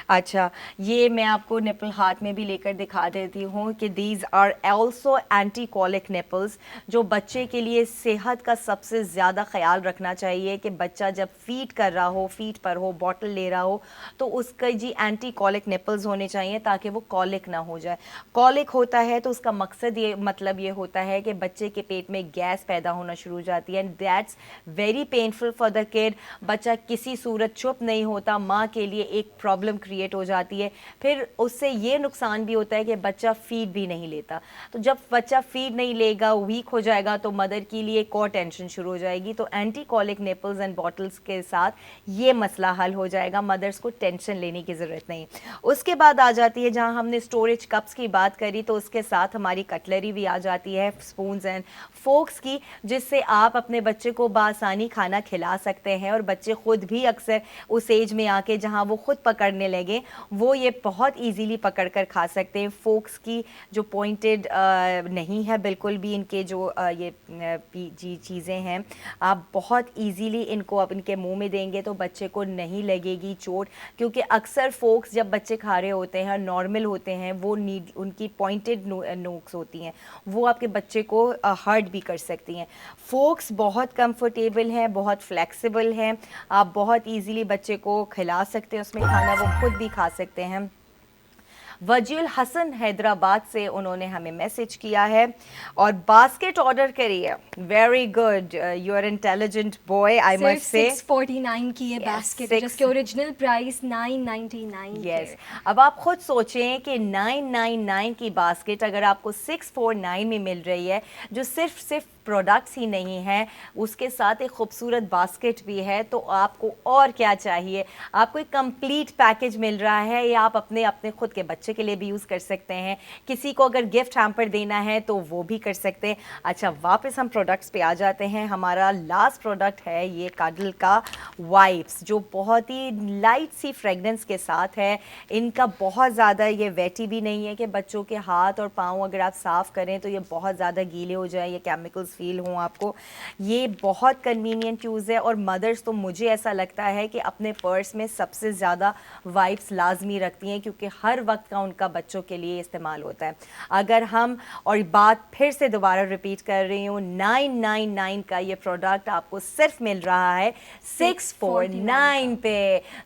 अच्छा, ये मैं आपको निपल हाथ में भी लेकर दिखा देती हूँ कि these are also anti colic nipples, जो बच्चे के लिए सेहत का सबसे ज़्यादा ख्याल रखना चाहिए कि बच्चा जब फीड कर रहा हो, फीड पर हो, बॉटल ले रहा हो, तो उसका जी एंटी कॉलिक निपल्स होने चाहिए ताकि वो कॉलिक ना हो जाए। कॉलिक होता है तो उसका मकसद ये मतलब ये होता है कि बच्चे के पेट में गैस पैदा होना शुरू हो जाती है and that's very painful for the kid. बच्चा किसी सूरत चुप नहीं होता, माँ के लिए एक प्रॉब्लम क्रिएट हो जाती है। फिर उससे ये नुकसान भी होता है कि बच्चा फीड भी नहीं लेता, तो जब बच्चा फीड नहीं लेगा, वीक हो जाएगा, तो मदर के लिए एक और टेंशन शुरू हो जाएगी। तो anti colic nipples and bottles के साथ ये मसला हल हो जाएगा, मदर्स को टेंशन लेने की ज़रूरत नहीं। उसके बाद आ जाती है, जहाँ हमने स्टोरेज कप्स की बात करी, तो उसके साथ हमारी कटलरी भी आ जाती है, स्पून्स एंड फोक्स की, जिससे आप अपने बच्चे को बासानी खाना खिला सकते हैं और बच्चे खुद भी अक्सर उस एज में आके जहाँ वो खुद पकड़ने लगे वो ये बहुत ईजीली पकड़ कर खा सकते हैं। फोक्स की जो पॉइंटेड नहीं है बिल्कुल भी, इनके जो ये चीज़ें हैं आप बहुत इजीली इनको अब इनके मुंह में देंगे तो बच्चे को नहीं लगेगी चोट, क्योंकि अक्सर फोक्स जब बच्चे खा रहे होते हैं नॉर्मल होते हैं, वो उनकी पॉइंटेड नोक्स होती हैं, वो आपके बच्चे को हर्ट भी कर सकती हैं। फोक्स बहुत कंफर्टेबल हैं, बहुत फ्लेक्सिबल हैं, आप बहुत इजीली बच्चे को खिला सकते हैं, उसमें खाना वो खुद भी खा सकते हैं। वजील हसन हैदराबाद से उन्होंने हमें मैसेज किया है और बास्केट ऑर्डर करिए। Very good, you are intelligent boy, I must say. 649 की ये बास्केट है जिसके ओरिजिनल प्राइस 999 यस। अब आप खुद सोचें कि 999 की बास्केट अगर आपको 649 में मिल रही है, जो सिर्फ प्रोडक्ट्स ही नहीं हैं, उसके साथ एक खूबसूरत बास्केट भी है, तो आपको और क्या चाहिए। आपको एक कंप्लीट पैकेज मिल रहा है, या आप अपने अपने खुद के बच्चे के लिए भी यूज़ कर सकते हैं, किसी को अगर गिफ्ट हैम्पर देना है तो वो भी कर सकते हैं। अच्छा, वापस हम प्रोडक्ट्स पे आ जाते हैं। हमारा लास्ट प्रोडक्ट है ये काडल का वाइप्स, जो बहुत ही लाइट सी फ्रेगनेंस के साथ है। इनका बहुत ज़्यादा ये वेटी भी नहीं है कि बच्चों के हाथ और पाँव अगर आप साफ़ करें तो ये बहुत ज़्यादा गीले हो जाए या केमिकल्स फील हों आपको। ये बहुत कन्वीनियंट यूज़ है, और मदर्स तो मुझे ऐसा लगता है कि अपने पर्स में सबसे ज़्यादा वाइप्स लाजमी रखती हैं, क्योंकि हर वक्त का उनका बच्चों के लिए इस्तेमाल होता है। अगर हम, और बात फिर से दोबारा रिपीट कर रही हूँ, 999 का ये प्रोडक्ट आपको सिर्फ मिल रहा है 649 पे।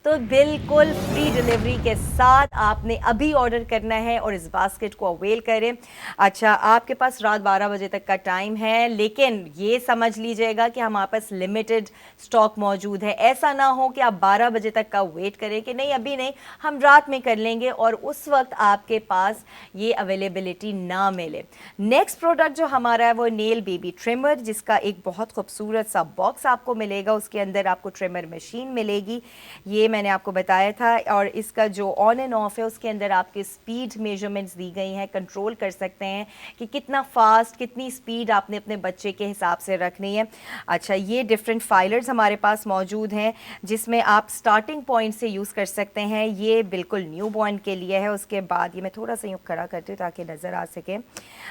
तो बिल्कुल फ्री डिलीवरी के साथ आपने अभी ऑर्डर करना है और इस बास्केट को अवेल करें। अच्छा, आपके पास रात 12 बजे तक का टाइम है, लेकिन ये समझ लीजिएगा कि हमारे पास लिमिटेड स्टॉक मौजूद है। ऐसा ना हो कि आप 12 बजे तक का वेट करें कि नहीं अभी नहीं, हम रात में कर लेंगे, और उस वक्त आपके पास ये अवेलेबिलिटी ना मिले। नेक्स्ट प्रोडक्ट जो हमारा है वो नेल बेबी ट्रिमर, जिसका एक बहुत खूबसूरत सा बॉक्स आपको मिलेगा। उसके अंदर आपको ट्रिमर मशीन मिलेगी, ये मैंने आपको बताया था, और इसका जो ऑन एंड ऑफ है उसके अंदर आपके स्पीड मेजरमेंट्स दी गई हैं। कंट्रोल कर सकते हैं कि कितना फास्ट, कितनी स्पीड आपने अपने बच्चे के हिसाब से रखनी है। अच्छा, ये डिफरेंट फाइलर्स हमारे पास मौजूद हैं, जिसमें आप स्टार्टिंग पॉइंट से यूज़ कर सकते हैं। ये बिल्कुल न्यू बॉर्न के लिए है। उसके बाद ये मैं थोड़ा सा यूँ खड़ा करती हूँ ताकि नज़र आ सके।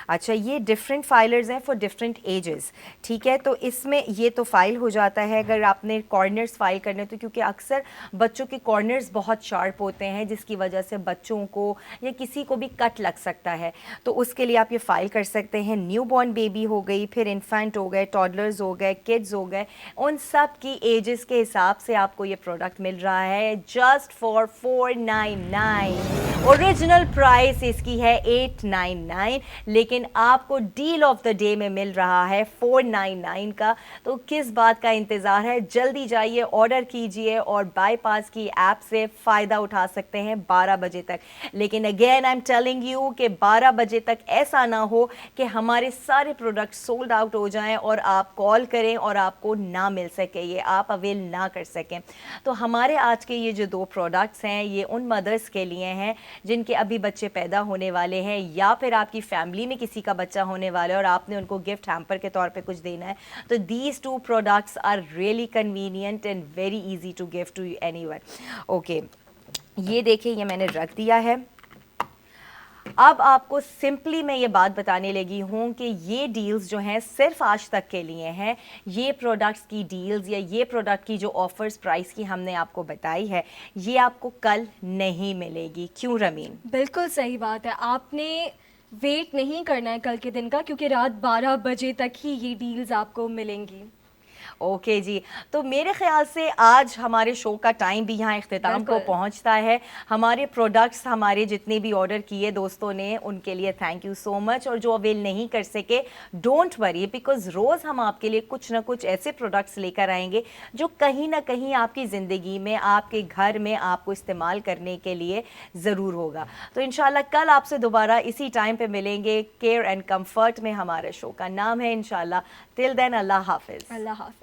अच्छा, ये डिफरेंट फाइलर्स हैं फॉर डिफरेंट एजेस, ठीक है। तो इसमें ये तो फाइल हो जाता है अगर आपने कॉर्नर्स फाइल करने, तो क्योंकि अक्सर बच्चों के कॉर्नर्स बहुत शार्प होते हैं, जिसकी वजह से बच्चों को या किसी को भी कट लग सकता है, तो उसके लिए आप ये फाइल कर सकते हैं। न्यू बॉर्न बेबी हो गई, फिर इन्फेंट हो गए, टॉडलर्स हो गए, किड्स हो गए, उन सब की एजेस के हिसाब से आपको ये प्रोडक्ट मिल रहा है जस्ट फॉर 499। ओरिजिनल प्राइस इसकी है 899, लेकिन आपको डील ऑफ द डे में मिल रहा है 499 का। तो किस बात का इंतज़ार है, जल्दी जाइए, ऑर्डर कीजिए, और बाईपास की ऐप से फ़ायदा उठा सकते हैं 12 बजे तक। लेकिन again I am telling you कि 12 बजे तक ऐसा ना हो कि हमारे सारे प्रोडक्ट सोल्ड आउट हो जाएं और आप कॉल करें और आपको ना मिल सके, ये आप अवेल ना कर सकें। तो हमारे आज के ये जो 2 प्रोडक्ट्स हैं, ये उन मदर्स के लिए हैं जिनके अभी बच्चे पैदा होने वाले हैं, या फिर आपकी फैमिली में किसी का बच्चा होने वाला है और आपने उनको गिफ्ट हैम्पर के तौर पे कुछ देना है। तो these 2 products are really convenient and very easy to give to anyone. Okay, ये देखिए, ये मैंने रख दिया है। अब आपको सिंपली मैं ये बात बताने लगी हूँ कि ये डील्स जो हैं सिर्फ आज तक के लिए हैं। ये प्रोडक्ट्स की डील्स या ये प्रोडक्ट की जो ऑफर्स प्राइस की हमने आपको बताई है, ये आपको कल नहीं मिलेगी। क्यों रमीन? बिल्कुल सही बात है, आपने वेट नहीं करना है कल के दिन का, क्योंकि रात 12 बजे तक ही ये डील्स आपको मिलेंगी। ओके जी, तो मेरे ख्याल से आज हमारे शो का टाइम भी यहाँ इख्तिताम को पहुँचता है। हमारे प्रोडक्ट्स, हमारे जितने भी ऑर्डर किए दोस्तों ने, उनके लिए थैंक यू सो मच। और जो अवेल नहीं कर सके, डोंट वरी, बिकॉज़ रोज़ हम आपके लिए कुछ ना कुछ ऐसे प्रोडक्ट्स लेकर आएंगे जो कहीं ना कहीं आपकी ज़िंदगी में, आपके घर में आपको इस्तेमाल करने के लिए ज़रूर होगा। तो इंशाल्लाह कल आपसे दोबारा इसी टाइम पे मिलेंगे। केयर एंड कंफर्ट में हमारे शो का नाम है इंशाल्लाह। टिल देन, अल्लाह हाफिज़। अल्लाह हाफिज़।